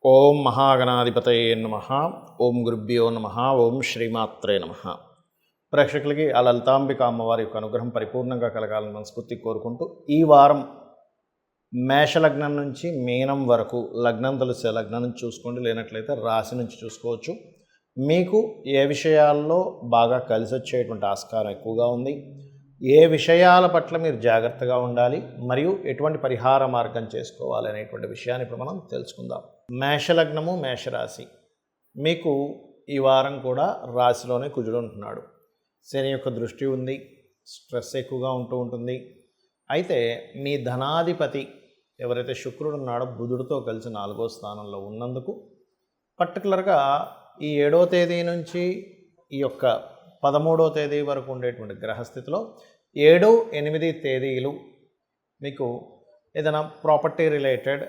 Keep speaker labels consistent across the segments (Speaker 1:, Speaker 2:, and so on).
Speaker 1: ఓం మహాగణాధిపతయే నమః. ఓం గురుభ్యో నమః. ఓం శ్రీమాత్రే నమః. ప్రేక్షకులకి ఆ లలితాంబిక అమ్మవారి యొక్క అనుగ్రహం పరిపూర్ణంగా కలగాలని మనస్ఫూర్తి కోరుకుంటూ, ఈ వారం మేషలగ్నం నుంచి మీనం వరకు, లగ్నం తెలిసే లగ్నం నుంచి చూసుకోండి, లేనట్లయితే రాశి నుంచి చూసుకోవచ్చు. మీకు ఏ విషయాల్లో బాగా కలిసి వచ్చేటువంటి ఆస్కారం ఎక్కువగా ఉంది, ఏ విషయాల పట్ల మీరు జాగ్రత్తగా ఉండాలి, మరియు ఎటువంటి పరిహార మార్గం చేసుకోవాలి అనేటువంటి విషయాన్ని ఇప్పుడు మనం తెలుసుకుందాం. మేషలగ్నము, మేషరాశి. మీకు ఈ వారం కూడా రాశిలోనే కుజుడు ఉంటున్నాడు. శని యొక్క దృష్టి ఉంది, స్ట్రెస్ ఎక్కువగా ఉంటుంది. అయితే మీ ధనాధిపతి ఎవరైతే శుక్రుడు ఉన్నాడో బుధుడితో కలిసి 4వ స్థానంలో ఉన్నందుకు, పర్టికులర్గా ఈ 7వ తేదీ నుంచి ఈ యొక్క 13వ తేదీ వరకు ఉండేటువంటి గ్రహస్థితిలో 7, 8 తేదీలు మీకు ఏదైనా property related,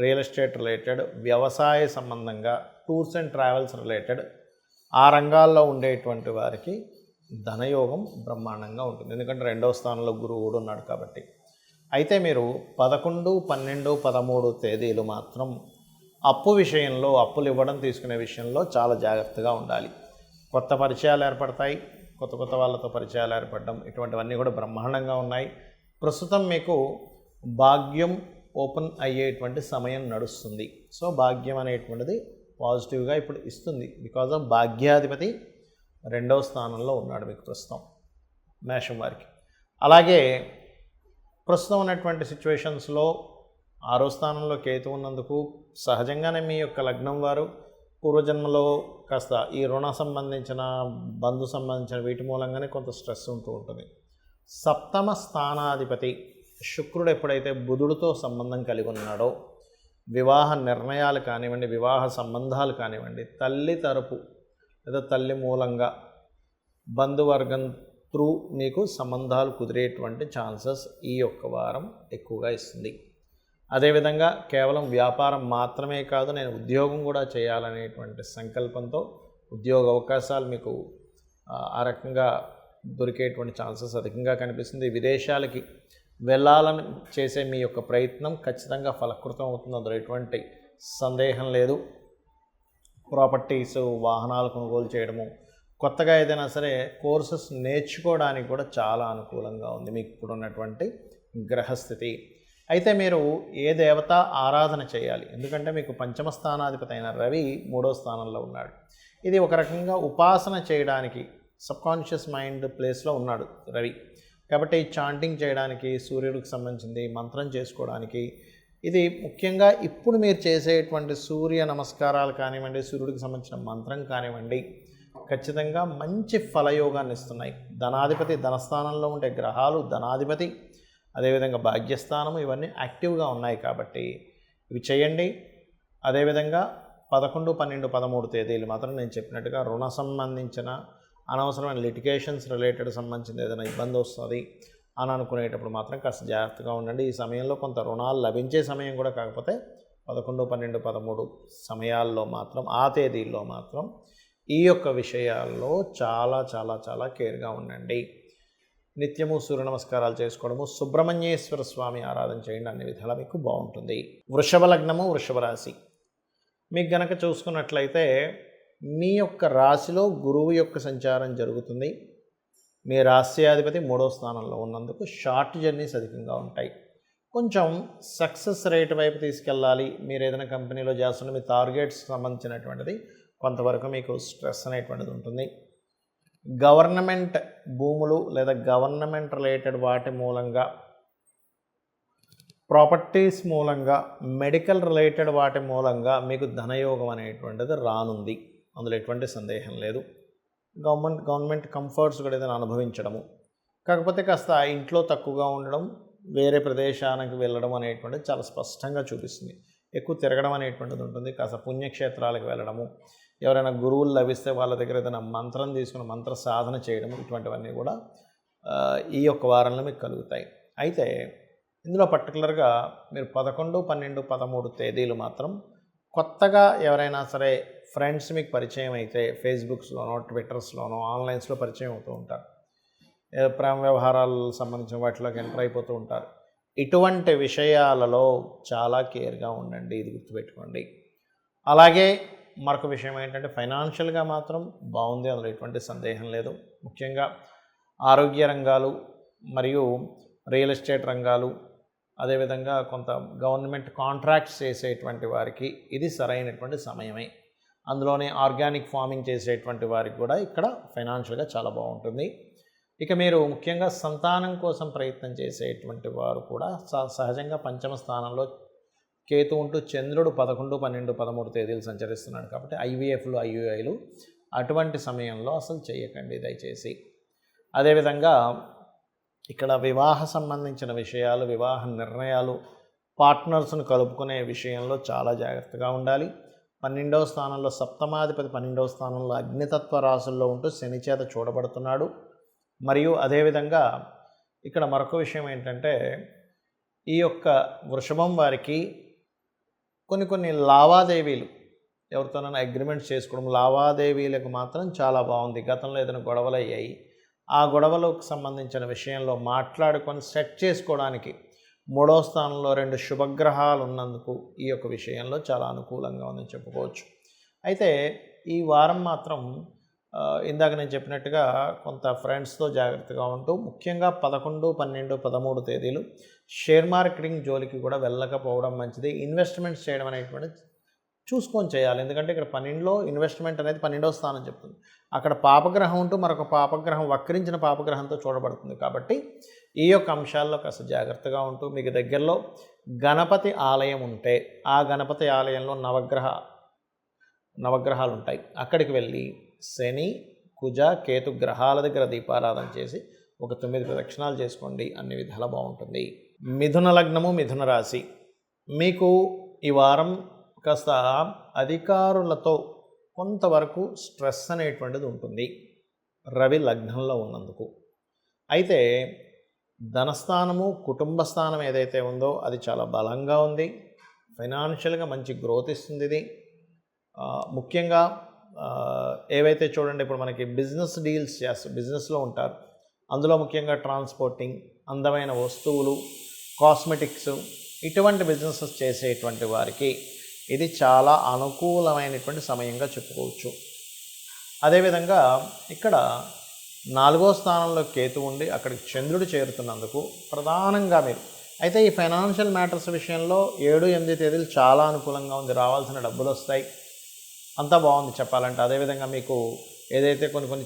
Speaker 1: real estate related, వ్యవసాయ సంబంధంగా, టూర్స్ అండ్ ట్రావెల్స్ రిలేటెడ్ ఆ రంగాల్లో ఉండేటువంటి వారికి ధనయోగం బ్రహ్మాండంగా ఉంటుంది. ఎందుకంటే 2వ స్థానంలో గురువు కూడా ఉన్నాడు కాబట్టి. అయితే మీరు 11, 12, 13 తేదీలు మాత్రం అప్పు విషయంలో, అప్పులు ఇవ్వడం తీసుకునే విషయంలో చాలా జాగ్రత్తగా ఉండాలి. కొత్త పరిచయాలు ఏర్పడతాయి, కొత్త వాళ్ళతో పరిచయాలు ఏర్పడడం, ఇటువంటివన్నీ కూడా బ్రహ్మాండంగా ఉన్నాయి. ప్రస్తుతం మీకు భాగ్యం ఓపెన్ అయ్యేటువంటి సమయం నడుస్తుంది. సో భాగ్యం అనేటువంటిది పాజిటివ్గా ఇప్పుడు ఇస్తుంది. బికాజ్ ఆఫ్ భాగ్యాధిపతి 2వ స్థానంలో ఉన్నాడు మీకు ప్రస్తుతం మేషం వారికి. అలాగే ప్రస్తుతం ఉన్నటువంటి సిచ్యువేషన్స్లో 6వ స్థానంలో కేతు ఉన్నందుకు సహజంగానే మీ యొక్క లగ్నం వారు పూర్వజన్మలో కాస్త ఈ రుణ సంబంధించిన, బంధు సంబంధించిన వీటి మూలంగానే కొంత స్ట్రెస్ ఉంటుంది. 7వ స్థానాధిపతి శుక్రుడు ఎప్పుడైతే బుధుడితో సంబంధం కలిగి ఉన్నాడో, వివాహ నిర్ణయాలు కానివ్వండి, వివాహ సంబంధాలు కానివ్వండి, తల్లి తరపు లేదా తల్లి మూలంగా బంధువర్గం త్రూ మీకు సంబంధాలు కుదిరేటువంటి ఛాన్సెస్ ఈ యొక్క వారం ఎక్కువగా ఇస్తుంది. అదేవిధంగా కేవలం వ్యాపారం మాత్రమే కాదు, నేను ఉద్యోగం కూడా చేయాలనేటువంటి సంకల్పంతో ఉద్యోగ అవకాశాలు మీకు ఆ రకంగా దొరికేటువంటి ఛాన్సెస్ అధికంగా కనిపిస్తుంది. విదేశాలకి వెళ్ళాలని చేసే మీ యొక్క ప్రయత్నం ఖచ్చితంగా ఫలకృతం అవుతుంది, అందులో ఎటువంటి సందేహం లేదు. ప్రాపర్టీస్, వాహనాలు కొనుగోలు చేయడము, కొత్తగా ఏదైనా సరే కోర్సెస్ నేర్చుకోవడానికి కూడా చాలా అనుకూలంగా ఉంది మీకు ఇప్పుడు ఉన్నటువంటి గ్రహస్థితి. అయితే మీరు ఏ దేవత ఆరాధన చేయాలి? ఎందుకంటే మీకు 5వ స్థానాధిపతి అయిన రవి 3వ స్థానంలో ఉన్నాడు. ఇది ఒక రకంగా ఉపాసన చేయడానికి సబ్కాన్షియస్ మైండ్ ప్లేస్లో ఉన్నాడు రవి. కాబట్టి చాంటింగ్ చేయడానికి, సూర్యుడికి సంబంధించింది మంత్రం చేసుకోవడానికి, ఇది ముఖ్యంగా ఇప్పుడు మీరు చేసేటువంటి సూర్య నమస్కారాలు కానివ్వండి, సూర్యుడికి సంబంధించిన మంత్రం కానివ్వండి, ఖచ్చితంగా మంచి ఫలయోగాన్ని ఇస్తున్నాయి. ధనాధిపతి, ధనస్థానంలో ఉండే గ్రహాలు, ధనాధిపతి, అదేవిధంగా భాగ్యస్థానము, ఇవన్నీ యాక్టివ్గా ఉన్నాయి కాబట్టి ఇవి చేయండి. అదేవిధంగా 11, 12, 13 తేదీలు మాత్రం నేను చెప్పినట్టుగా రుణ సంబంధించిన, అనవసరమైన లిటిగేషన్స్ రిలేటెడ్ సంబంధించిన ఏదైనా ఇబ్బంది వస్తుంది అని అనుకునేటప్పుడు మాత్రం కాస్త జాగ్రత్తగా ఉండండి. ఈ సమయంలో కొంత రుణాలు లభించే సమయం కూడా, కాకపోతే 11, 12, 13 సమయాల్లో మాత్రం, ఆ తేదీల్లో మాత్రం ఈ యొక్క విషయాల్లో చాలా చాలా చాలా కేర్గా ఉండండి. నిత్యము సూర్య నమస్కారాలు చేసుకోవడము, సుబ్రహ్మణ్యేశ్వర స్వామి ఆరాధన చేయండి, అన్ని విధాలా మీకు బాగుంటుంది. వృషభ లగ్నము, వృషభ రాశి. మీకు గనక చూసుకున్నట్లయితే మీ యొక్క రాశిలో గురువు యొక్క సంచారం జరుగుతుంది. మీ రాశ్యాధిపతి 3వ స్థానంలో ఉన్నందుకు షార్ట్ జర్నీస్ అధికంగా ఉంటాయి. కొంచెం సక్సెస్ రేట్ వైపు తీసుకెళ్ళాలి. మీరు ఏదైనా కంపెనీలో చేస్తున్న మీ టార్గెట్స్ సంబంధించినటువంటిది కొంతవరకు మీకు స్ట్రెస్ అనేటువంటిది ఉంటుంది. గవర్నమెంట్ భూములు లేదా గవర్నమెంట్ రిలేటెడ్ వాటి మూలంగా, ప్రాపర్టీస్ మూలంగా, మెడికల్ రిలేటెడ్ వాటి మూలంగా మీకు ధనయోగం అనేటువంటిది రానుంది, అందులో ఎటువంటి సందేహం లేదు. గవర్నమెంట్ కంఫర్ట్స్ కూడా ఏదైనా అనుభవించడము, కాకపోతే కాస్త ఇంట్లో తక్కువగా ఉండడం, వేరే ప్రదేశానికి వెళ్ళడం అనేటువంటిది చాలా స్పష్టంగా చూపిస్తుంది. ఎక్కువ తిరగడం అనేటువంటిది ఉంటుంది. కాస్త పుణ్యక్షేత్రాలకు వెళ్ళడము, ఎవరైనా గురువులు లభిస్తే వాళ్ళ దగ్గర ఏదైనా మంత్రం తీసుకుని మంత్ర సాధన చేయడం, ఇటువంటివన్నీ కూడా ఈ యొక్క వారంలో మీకు కలుగుతాయి. అయితే ఇందులో పర్టికులర్గా మీరు 11, 12, 13 తేదీలు మాత్రం కొత్తగా ఎవరైనా సరే ఫ్రెండ్స్ మీకు పరిచయం అయితే ఫేస్బుక్స్లోనో, ట్విట్టర్స్లోనో, ఆన్లైన్స్లో పరిచయం అవుతూ ఉంటారు. ప్రేమ వ్యవహారాలకు సంబంధించిన వాటిలోకి ఎంటర్ అయిపోతూ ఉంటారు. ఇటువంటి విషయాలలో చాలా కేర్గా ఉండండి, ఇది గుర్తుపెట్టుకోండి. అలాగే మరొక విషయం ఏంటంటే ఫైనాన్షియల్గా మాత్రం బాగుంది, అందులో ఎటువంటి సందేహం లేదు. ముఖ్యంగా ఆరోగ్య రంగాలు మరియు రియల్ ఎస్టేట్ రంగాలు, అదేవిధంగా కొంత గవర్నమెంట్ కాంట్రాక్ట్స్ చేసేటువంటి వారికి ఇది సరైనటువంటి సమయమే. అందులోనే ఆర్గానిక్ ఫార్మింగ్ చేసేటువంటి వారికి కూడా ఇక్కడ ఫైనాన్షియల్గా చాలా బాగుంటుంది. ఇక మీరు ముఖ్యంగా సంతానం కోసం ప్రయత్నం చేసేటువంటి వారు కూడా సహజంగా పంచమ స్థానంలో కేతు ఉంటూ చంద్రుడు 11, 12, 13 తేదీలు సంచరిస్తున్నాడు కాబట్టి ఐవీఎఫ్లు, ఐయుఐలు అటువంటి సమయంలో అసలు చేయకండి దయచేసి. అదేవిధంగా ఇక్కడ వివాహ సంబంధించిన విషయాలు, వివాహ నిర్ణయాలు, పార్ట్నర్స్ను కలుపుకునే విషయంలో చాలా జాగ్రత్తగా ఉండాలి. 12వ స్థానంలో సప్తమాధిపతి 12వ స్థానంలో అగ్నితత్వ రాశుల్లో ఉంటూ శని చేత చూడబడుతున్నాడు. మరియు అదేవిధంగా ఇక్కడ మరొక విషయం ఏంటంటే ఈ యొక్క వృషభం వారికి కొన్ని లావాదేవీలు, ఎవరితోనైనా అగ్రిమెంట్స్ చేసుకోవడం, లావాదేవీలకు మాత్రం చాలా బాగుంది. గతంలో ఏదైనా గొడవలు అయ్యాయి, ఆ గొడవలకు సంబంధించిన విషయంలో మాట్లాడుకొని సెట్ చేసుకోవడానికి 3వ స్థానంలో 2 శుభగ్రహాలు ఉన్నందుకు ఈ యొక్క విషయంలో చాలా అనుకూలంగా ఉందని చెప్పుకోవచ్చు. అయితే ఈ వారం మాత్రం ఇందాక నేను చెప్పినట్టుగా కొంత ఫ్రెండ్స్తో జాగ్రత్తగా ఉంటూ, ముఖ్యంగా 11, 12, 13 తేదీలు షేర్ మార్కెటింగ్ జోలికి కూడా వెళ్ళకపోవడం మంచిది. ఇన్వెస్ట్మెంట్స్ చేయడం అనేటువంటిది చూసుకొని చేయాలి. ఎందుకంటే ఇక్కడ 12లో ఇన్వెస్ట్మెంట్ అనేది 12వ స్థానం చెప్తుంది. అక్కడ పాపగ్రహం ఉంటూ మరొక పాపగ్రహం వక్రించిన పాపగ్రహంతో చూడబడుతుంది. కాబట్టి ఈ యొక్క అంశాల్లో కాస్త జాగ్రత్తగా ఉంటూ, మీకు దగ్గరలో గణపతి ఆలయం ఉంటే ఆ గణపతి ఆలయంలో నవగ్రహాలు ఉంటాయి, అక్కడికి వెళ్ళి శని, కుజ, కేతు గ్రహాల దగ్గర దీపారాధన చేసి ఒక 9 ప్రదక్షిణాలు చేసుకోండి, అన్ని విధాలా బాగుంటుంది. మిథున లగ్నము, మిథున రాశి. మీకు ఈ వారం కాస్త అధికారులతో కొంతవరకు స్ట్రెస్ అనేటువంటిది ఉంటుంది రవి లగ్నంలో ఉన్నందుకు. అయితే ధనస్థానము, కుటుంబ స్థానం ఏదైతే ఉందో అది చాలా బలంగా ఉంది. ఫైనాన్షియల్గా మంచి గ్రోత్ ఇస్తుంది ఇది. ముఖ్యంగా ఏవైతే చూడండి, ఇప్పుడు మనకి బిజినెస్ డీల్స్ బిజినెస్లో ఉంటారు, అందులో ముఖ్యంగా ట్రాన్స్పోర్టింగ్, అందమైన వస్తువులు, కాస్మెటిక్స్, ఇటువంటి బిజినెసెస్ చేసేటువంటి వారికి ఇది చాలా అనుకూలమైనటువంటి సమయంగా చెప్పుకోవచ్చు. అదేవిధంగా ఇక్కడ 4వ స్థానంలో కేతు ఉండి అక్కడికి చంద్రుడు చేరుతున్నందుకు ప్రధానంగా మీరు అయితే ఈ ఫైనాన్షియల్ మ్యాటర్స్ విషయంలో 7, 8 తేదీలు చాలా అనుకూలంగా ఉంది. రావాల్సిన డబ్బులు వస్తాయి, అంతా బాగుంది చెప్పాలంటే. అదేవిధంగా మీకు ఏదైతే కొన్ని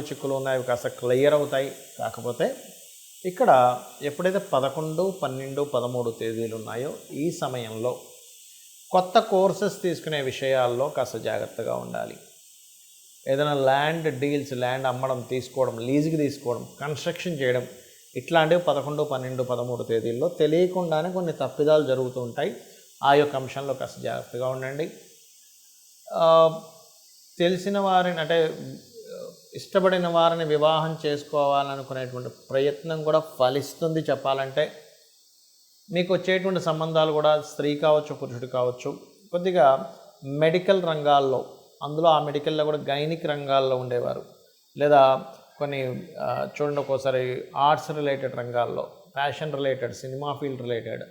Speaker 1: చిక్కులు ఉన్నాయో అవి కాస్త క్లియర్ అవుతాయి. కాకపోతే ఇక్కడ ఎప్పుడైతే 11, 12, 13 తేదీలు ఉన్నాయో ఈ సమయంలో కొత్త కోర్సెస్ తీసుకునే విషయాల్లో కాస్త జాగ్రత్తగా ఉండాలి. ఏదైనా ల్యాండ్ డీల్స్, ల్యాండ్ అమ్మడం, తీసుకోవడం, లీజుకి తీసుకోవడం, కన్స్ట్రక్షన్ చేయడం, ఇట్లాంటివి 11, 12, 13 తేదీల్లో తెలియకుండానే కొన్ని తప్పిదాలు జరుగుతూ ఉంటాయి. ఆ యొక్క అంశంలో కాస్త జాగ్రత్తగా ఉండండి. తెలిసిన వారిని అంటే ఇష్టపడిన వారిని వివాహం చేసుకోవాలనుకునేటువంటి ప్రయత్నం కూడా ఫలిస్తుంది చెప్పాలంటే. మీకు వచ్చేటువంటి సంబంధాలు కూడా స్త్రీ కావచ్చు, పురుషుడు కావచ్చు, కొద్దిగా మెడికల్ రంగాల్లో, అందులో ఆ మెడికల్లో కూడా గైనిక్ రంగాల్లో ఉండేవారు, లేదా కొన్ని చూడండి ఒక్కోసారి ఆర్ట్స్ రిలేటెడ్ రంగాల్లో, fashion related, cinema field related,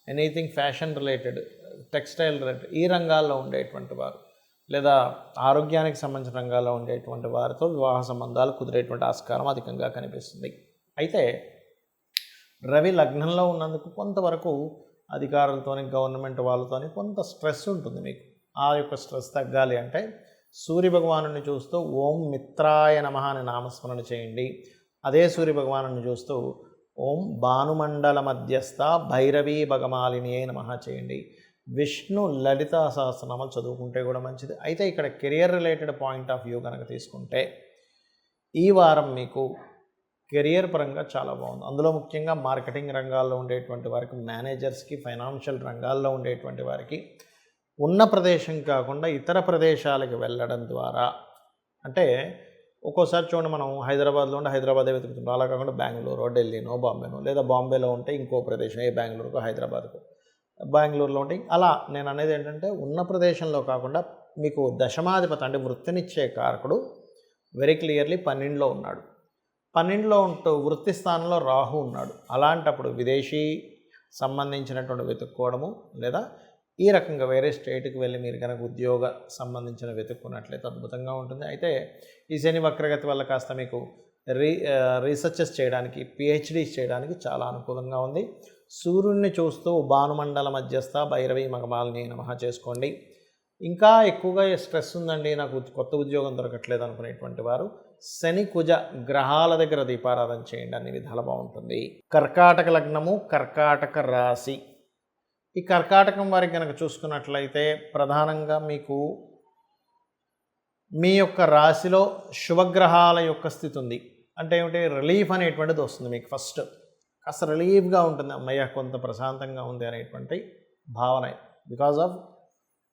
Speaker 1: anything fashion related, textile related, ఈ రంగాల్లో ఉండేటువంటి వారు, లేదా ఆరోగ్యానికి సంబంధించిన రంగాల్లో ఉండేటువంటి వారితో వివాహ సంబంధాలు కుదిరేటువంటి ఆస్కారం అధికంగా కనిపిస్తుంది. అయితే రవి లగ్నంలో ఉన్నందుకు కొంతవరకు అధికారులతోని, గవర్నమెంట్ వాళ్ళతోని కొంత స్ట్రెస్ ఉంటుంది మీకు. ఆ యొక్క స్ట్రెస్ తగ్గాలి అంటే సూర్య భగవాను చూస్తూ ఓం మిత్రాయ నమః అని నామస్మరణ చేయండి. అదే సూర్య భగవాను చూస్తూ ఓం భానుమండల మధ్యస్థ భైరవీ భగమాలిని నమః చేయండి. విష్ణు లలిత సహస్రనామాలు చదువుకుంటే కూడా మంచిది. అయితే ఇక్కడ career related point of view కనుక తీసుకుంటే ఈ వారం మీకు కెరియర్ పరంగా చాలా బాగుంది. అందులో ముఖ్యంగా మార్కెటింగ్ రంగాల్లో ఉండేటువంటి వారికి, మేనేజర్స్కి, ఫైనాన్షియల్ రంగాల్లో ఉండేటువంటి వారికి ఉన్న ప్రదేశం కాకుండా ఇతర ప్రదేశాలకు వెళ్ళడం ద్వారా, అంటే ఒక్కోసారి చూడండి మనం హైదరాబాద్లో ఉంటే హైదరాబాదే వెతుకుతుంటాం, అలా కాకుండా బెంగళూరు, ఢిల్లీనో, బాంబేనో, లేదా బాంబేలో ఉంటే ఇంకో ప్రదేశం, ఏ బెంగళూరుకో, హైదరాబాద్కో, బెంగళూరులో ఉంటే అలా. నేను అనేది ఏంటంటే ఉన్న ప్రదేశంలో కాకుండా మీకు దశమాధిపతి అంటే వృత్తినిచ్చే కారకుడు వెరీ క్లియర్లీ 12లో ఉన్నాడు. 12లో ఉంటూ వృత్తి స్థానంలో రాహు ఉన్నాడు. అలాంటప్పుడు విదేశీ సంబంధించినటువంటి వెతుక్కోవడము, లేదా ఈ రకంగా వేరే స్టేట్కి వెళ్ళి మీరు కనుక ఉద్యోగ సంబంధించిన వెతుక్కున్నట్లయితే అద్భుతంగా ఉంటుంది. అయితే ఈ శని వక్రగతి వల్ల కాస్త మీకు రీసెర్చెస్ చేయడానికి, పిహెచ్డీస్ చేయడానికి చాలా అనుకూలంగా ఉంది. సూర్యుడిని చూస్తూ భానుమండల మధ్యస్థ భైరవి మగమాలిని నమః చేసుకోండి. ఇంకా ఎక్కువగా స్ట్రెస్ ఉందండి, నాకు కొత్త ఉద్యోగం దొరకట్లేదు అనుకునేటువంటి వారు శని కుజ గ్రహాల దగ్గర దీపారాధన చేయండి, అన్ని విధాలు బాగుంటుంది. కర్కాటక లగ్నము, కర్కాటక రాశి. ఈ కర్కాటకం వారికి కనుక చూసుకున్నట్లయితే ప్రధానంగా మీకు మీ యొక్క రాశిలో శుభగ్రహాల యొక్క స్థితి ఉంది. అంటే ఏమిటి, రిలీఫ్ అనేటువంటిది వస్తుంది మీకు. ఫస్ట్ కాస్త రిలీఫ్గా ఉంటుంది, అమ్మయ్య కొంత ప్రశాంతంగా ఉంది అనేటువంటి భావన. బికాజ్ ఆఫ్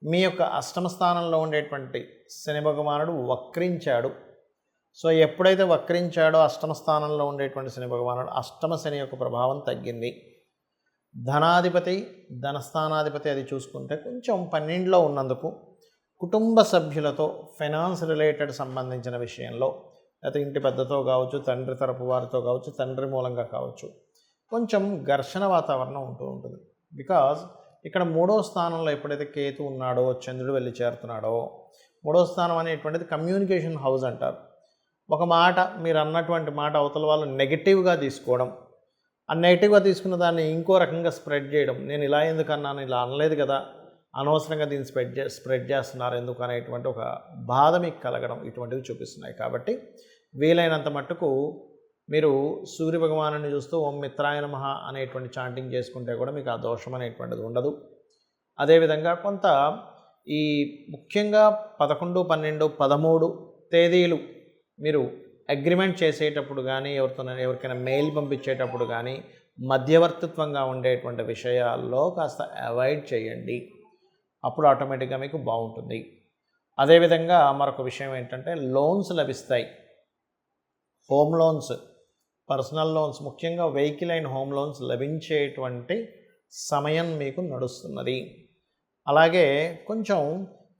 Speaker 1: మీ యొక్క అష్టమ స్థానంలో ఉండేటువంటి శని భగవానుడు వక్రించాడు. సో ఎప్పుడైతే వక్రించాడో అష్టమ స్థానంలో ఉండేటువంటి శని భగవానుడు, అష్టమ శని యొక్క ప్రభావం తగ్గింది. ధనాధిపతి, ధనస్థానాధిపతి అది చూసుకుంటే కొంచెం 12లో ఉన్నందుకు కుటుంబ సభ్యులతో ఫైనాన్స్ రిలేటెడ్ సంబంధించిన విషయంలో, లేకపోతే ఇంటి పెద్దతో కావచ్చు, తండ్రి తరపు వారితో కావచ్చు, తండ్రి మూలంగా కావచ్చు, కొంచెం ఘర్షణ వాతావరణం ఉంటూ ఉంటుంది. బికాజ్ ఇక్కడ 3వ స్థానంలో ఎప్పుడైతే కేతు ఉన్నాడో, చంద్రుడు వెళ్ళి చేరుతున్నాడో, 3వ స్థానం అనేటువంటిది కమ్యూనికేషన్ హౌస్ అంటారు. ఒక మాట మీరు అన్నటువంటి మాట అవతల వాళ్ళు నెగిటివ్గా తీసుకోవడం, ఆ నెగిటివ్గా తీసుకున్న దాన్ని ఇంకో రకంగా స్ప్రెడ్ చేయడం, నేను ఇలా ఎందుకు అన్నాను, ఇలా అనలేదు కదా, అనవసరంగా దీన్ని స్ప్రెడ్ చేస్తున్నారు ఎందుకు అనేటువంటి ఒక బాధ మీకు కలగడం, ఇటువంటివి చూపిస్తున్నాయి. కాబట్టి వీలైనంత మట్టుకు మీరు సూర్య భగవాను చూస్తూ ఓం మిత్రాయ నమః అనేటువంటి చాంటింగ్ చేసుకుంటే కూడా మీకు ఆ దోషం అనేటువంటిది ఉండదు. అదేవిధంగా కొంత ఈ ముఖ్యంగా 11, 12, 13 తేదీలు మీరు అగ్రిమెంట్ చేసేటప్పుడు కానీ, ఎవరికైనా మెయిల్ పంపించేటప్పుడు కానీ మధ్యవర్తిత్వంగా ఉండేటువంటి విషయాల్లో కాస్త అవాయిడ్ చేయండి, అప్పుడు ఆటోమేటిక్గా మీకు బాగుంటుంది. అదేవిధంగా మరొక విషయం ఏంటంటే లోన్స్ లభిస్తాయి. హోమ్ లోన్స్, పర్సనల్ లోన్స్, ముఖ్యంగా వెహికల్ అండ్ హోమ్ లోన్స్ లభించేటువంటి సమయం మీకు నడుస్తున్నది. అలాగే కొంచెం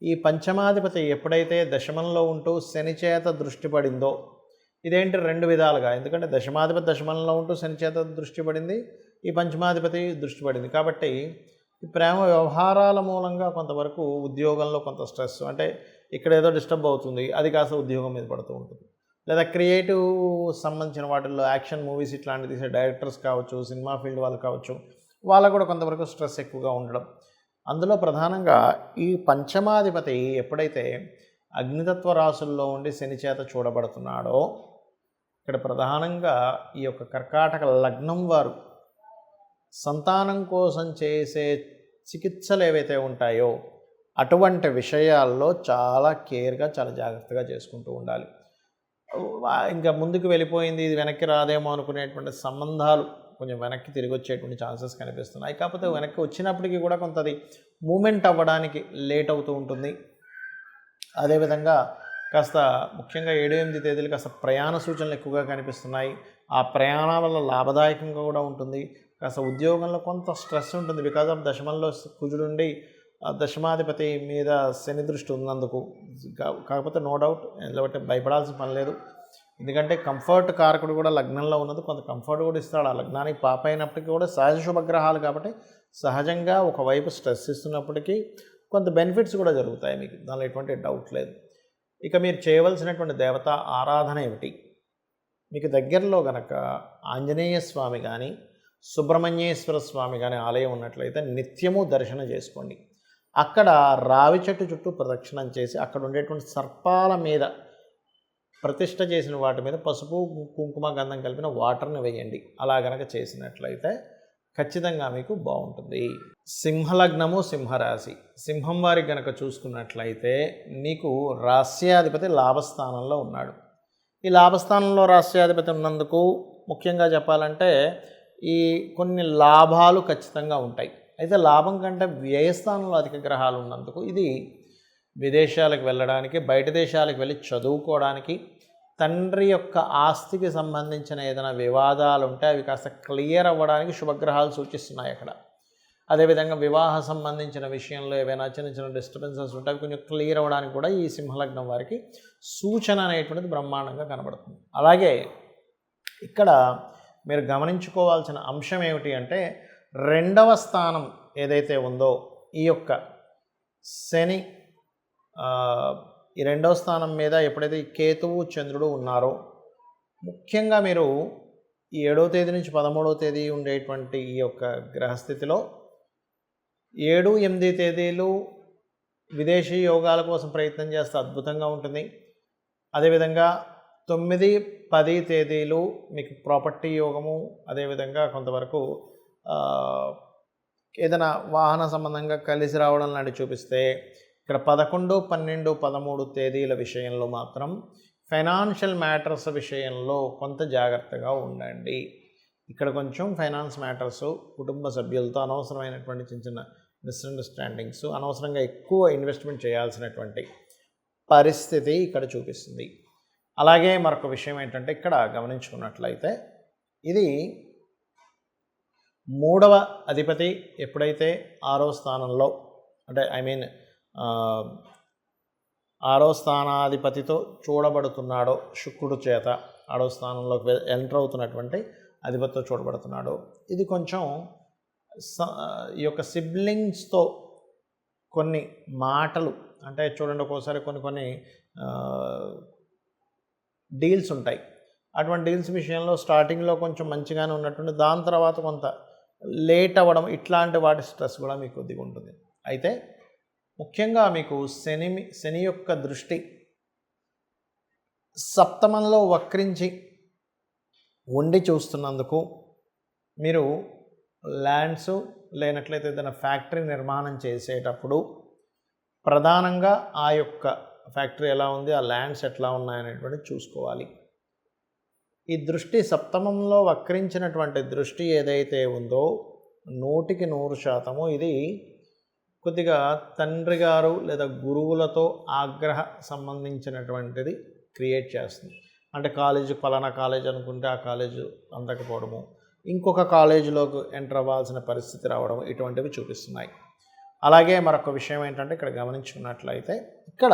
Speaker 1: ఈ పంచమాధిపతి ఎప్పుడైతే దశమంలో ఉంటూ శని చేత దృష్టి పడిందో, ఇదేంటి 2 విధాలుగా, ఎందుకంటే దశమాధిపతి దశమంలో ఉంటూ శని చేత దృష్టి పడింది, ఈ పంచమాధిపతి దృష్టి పడింది. కాబట్టి ఈ ప్రేమ వ్యవహారాల మూలంగా కొంతవరకు ఉద్యోగంలో కొంత స్ట్రెస్, అంటే ఇక్కడ ఏదో డిస్టర్బ్ అవుతుంది, అది కాస్త ఉద్యోగం మీద పడుతూ ఉంటుంది. లేదా క్రియేటివ్ సంబంధించిన వాటిల్లో యాక్షన్ మూవీస్ ఇట్లాంటివి తీసే డైరెక్టర్స్ కావచ్చు, సినిమా ఫీల్డ్ వాళ్ళు కావచ్చు, వాళ్ళకు కూడా కొంతవరకు స్ట్రెస్ ఎక్కువగా ఉండడం. అందులో ప్రధానంగా ఈ పంచమాధిపతి ఎప్పుడైతే అగ్నితత్వ రాశుల్లో ఉండి శని చేత చూడబడుతున్నాడో, ఇక్కడ ప్రధానంగా ఈ యొక్క కర్కాటక లగ్నం వారు సంతానం కోసం చేసే చికిత్సలు ఏవైతే ఉంటాయో అటువంటి విషయాల్లో చాలా కేర్గా, చాలా జాగ్రత్తగా చేసుకుంటూ ఉండాలి. ఇంకా ముందుకు వెళ్ళిపోయింది, ఇది వెనక్కి రాదేమో అనుకునేటువంటి సంబంధాలు కొంచెం వెనక్కి తిరిగి వచ్చేటువంటి ఛాన్సెస్ కనిపిస్తున్నాయి. కాకపోతే వెనక్కి వచ్చినప్పటికీ కూడా కొంతది మూమెంట్ అవ్వడానికి లేట్ అవుతూ ఉంటుంది. అదేవిధంగా కాస్త ముఖ్యంగా 7-8 తేదీలు కాస్త ప్రయాణ సూచనలు ఎక్కువగా కనిపిస్తున్నాయి. ఆ ప్రయాణాల వల్ల లాభదాయకంగా కూడా ఉంటుంది. కాస్త ఉద్యోగంలో కొంత స్ట్రెస్ ఉంటుంది, బికాజ్ ఆఫ్ దశమంలో కుజుడుండి దశమాధిపతి మీద శని దృష్టి ఉన్నందుకు. కాకపోతే నో డౌట్, ఎందుకంటే భయపడాల్సిన పని లేదు. ఎందుకంటే కంఫర్ట్ కారకుడు కూడా లగ్నంలో ఉన్నది, కొంత కంఫర్ట్ కూడా ఇస్తాడు. ఆ లగ్నానికి పాప అయినప్పటికీ కూడా సహజ శుభగ్రహాలు కాబట్టి సహజంగా ఒకవైపు స్ట్రెస్ ఇస్తున్నప్పటికీ కొంత బెనిఫిట్స్ కూడా జరుగుతాయి మీకు, దానిలో ఎటువంటి డౌట్ లేదు. ఇక మీరు చేయవలసినటువంటి దేవత ఆరాధన ఏమిటి, మీకు దగ్గరలో గనక ఆంజనేయ స్వామి కానీ, సుబ్రహ్మణ్యేశ్వర స్వామి కానీ ఆలయం ఉన్నట్లయితే నిత్యము దర్శనం చేసుకోండి. అక్కడ రావి చెట్టు చుట్టూ ప్రదక్షిణం చేసి అక్కడ ఉండేటువంటి సర్పాల మీద ప్రతిష్ఠ చేసిన వాటి మీద పసుపు, కుంకుమ, గంధం కలిపిన వాటర్ని వేయండి. అలా గనక చేసినట్లయితే ఖచ్చితంగా మీకు బాగుంటుంది. సింహలగ్నము, సింహరాశి. సింహం వారికి గనక చూసుకున్నట్లయితే నీకు రాస్యాధిపతి లాభస్థానంలో ఉన్నాడు. ఈ లాభస్థానంలో రాస్యాధిపతి ఉన్నందుకు ముఖ్యంగా చెప్పాలంటే ఈ కొన్ని లాభాలు ఖచ్చితంగా ఉంటాయి. అయితే లాభం కంటే వ్యయస్థానంలో అధిక గ్రహాలు ఉన్నందుకు ఇది విదేశాలకు వెళ్ళడానికి, బయట దేశాలకు వెళ్ళి చదువుకోవడానికి, తండ్రి యొక్క ఆస్తికి సంబంధించిన ఏదైనా వివాదాలు ఉంటే అవి కాస్త క్లియర్ అవ్వడానికి శుభగ్రహాలు సూచిస్తున్నాయి అక్కడ. అదేవిధంగా వివాహ సంబంధించిన విషయంలో ఏవైనా చిన్న చిన్న డిస్టర్బెన్సెస్ ఉంటే అవి కొంచెం క్లియర్ అవ్వడానికి కూడా ఈ సింహలగ్నం వారికి సూచన అనేటువంటిది బ్రహ్మాండంగా కనబడుతుంది. అలాగే ఇక్కడ మీరు గమనించుకోవాల్సిన అంశం ఏమిటి అంటే 2వ స్థానం ఏదైతే ఉందో ఈ యొక్క శని ఈ రెండవ స్థానం మీద ఎప్పుడైతే ఈ కేతువు చంద్రుడు ఉన్నారో ముఖ్యంగా మీరు ఈ 7వ తేదీ నుంచి 13వ తేదీ ఉండేటువంటి ఈ యొక్క గ్రహస్థితిలో 7, 8 తేదీలు విదేశీ యోగాల కోసం ప్రయత్నం చేస్తే అద్భుతంగా ఉంటుంది. అదేవిధంగా 9, 10 తేదీలు మీకు ప్రాపర్టీ యోగము, అదేవిధంగా కొంతవరకు ఏదైనా వాహన సంబంధంగా కలిసి రావడం లాంటివి చూపిస్తే, ఇక్కడ 11, 12, 13 తేదీల విషయంలో మాత్రం ఫైనాన్షియల్ మ్యాటర్స్ విషయంలో కొంత జాగ్రత్తగా ఉండండి. ఇక్కడ కొంచెం ఫైనాన్స్ మ్యాటర్స్, కుటుంబ సభ్యులతో అనవసరమైనటువంటి చిన్న చిన్న మిస్అండర్స్టాండింగ్స్, అనవసరంగా ఎక్కువ ఇన్వెస్ట్మెంట్ చేయాల్సినటువంటి పరిస్థితి ఇక్కడ చూపిస్తుంది. అలాగే మరొక విషయం ఏంటంటే, ఇక్కడ గమనించుకున్నట్లయితే ఇది 3వ అధిపతి ఎప్పుడైతే 6వ స్థానంలో, అంటే 6వ స్థానాధిపతితో చూడబడుతున్నాడో శుక్రుడు చేత 6వ స్థానంలోకి ఎంటర్ అవుతున్నటువంటి అధిపతితో చూడబడుతున్నాడో, ఇది కొంచెం ఈ యొక్క సిబ్లింగ్స్తో కొన్ని మాటలు, అంటే చూడండి ఒక్కోసారి కొన్ని డీల్స్ ఉంటాయి. అటువంటి డీల్స్ విషయంలో స్టార్టింగ్లో కొంచెం మంచిగానే ఉన్నటువంటి, దాని తర్వాత కొంత లేట్ అవ్వడం, ఇట్లాంటి వాటి స్ట్రెస్ కూడా మీకు కొద్దిగా ఉంటుంది. అయితే ముఖ్యంగా మీకు శని యొక్క దృష్టి సప్తమంలో వక్రించి ఉండి చూస్తున్నందుకు మీరు ల్యాండ్స్ లేనట్లయితే ఏదైనా ఫ్యాక్టరీ నిర్మాణం చేసేటప్పుడు ప్రధానంగా ఆ యొక్క ఫ్యాక్టరీ ఎలా ఉంది, ఆ ల్యాండ్స్ ఎట్లా ఉన్నాయనేటువంటి చూసుకోవాలి. ఈ దృష్టి సప్తమంలో వక్రించినటువంటి దృష్టి ఏదైతే ఉందో 100% ఇది కొద్దిగా తండ్రి గారు లేదా గురువులతో ఆగ్రహ సంబంధించినటువంటిది క్రియేట్ చేస్తుంది. అంటే పలానా కాలేజ్ అనుకుంటే ఆ కాలేజు అందకపోవడము, ఇంకొక కాలేజీలోకి ఎంటర్ అవ్వాల్సిన పరిస్థితి రావడం, ఇటువంటివి చూపిస్తున్నాయి. అలాగే మరొక విషయం ఏంటంటే, ఇక్కడ గమనించుకున్నట్లయితే ఇక్కడ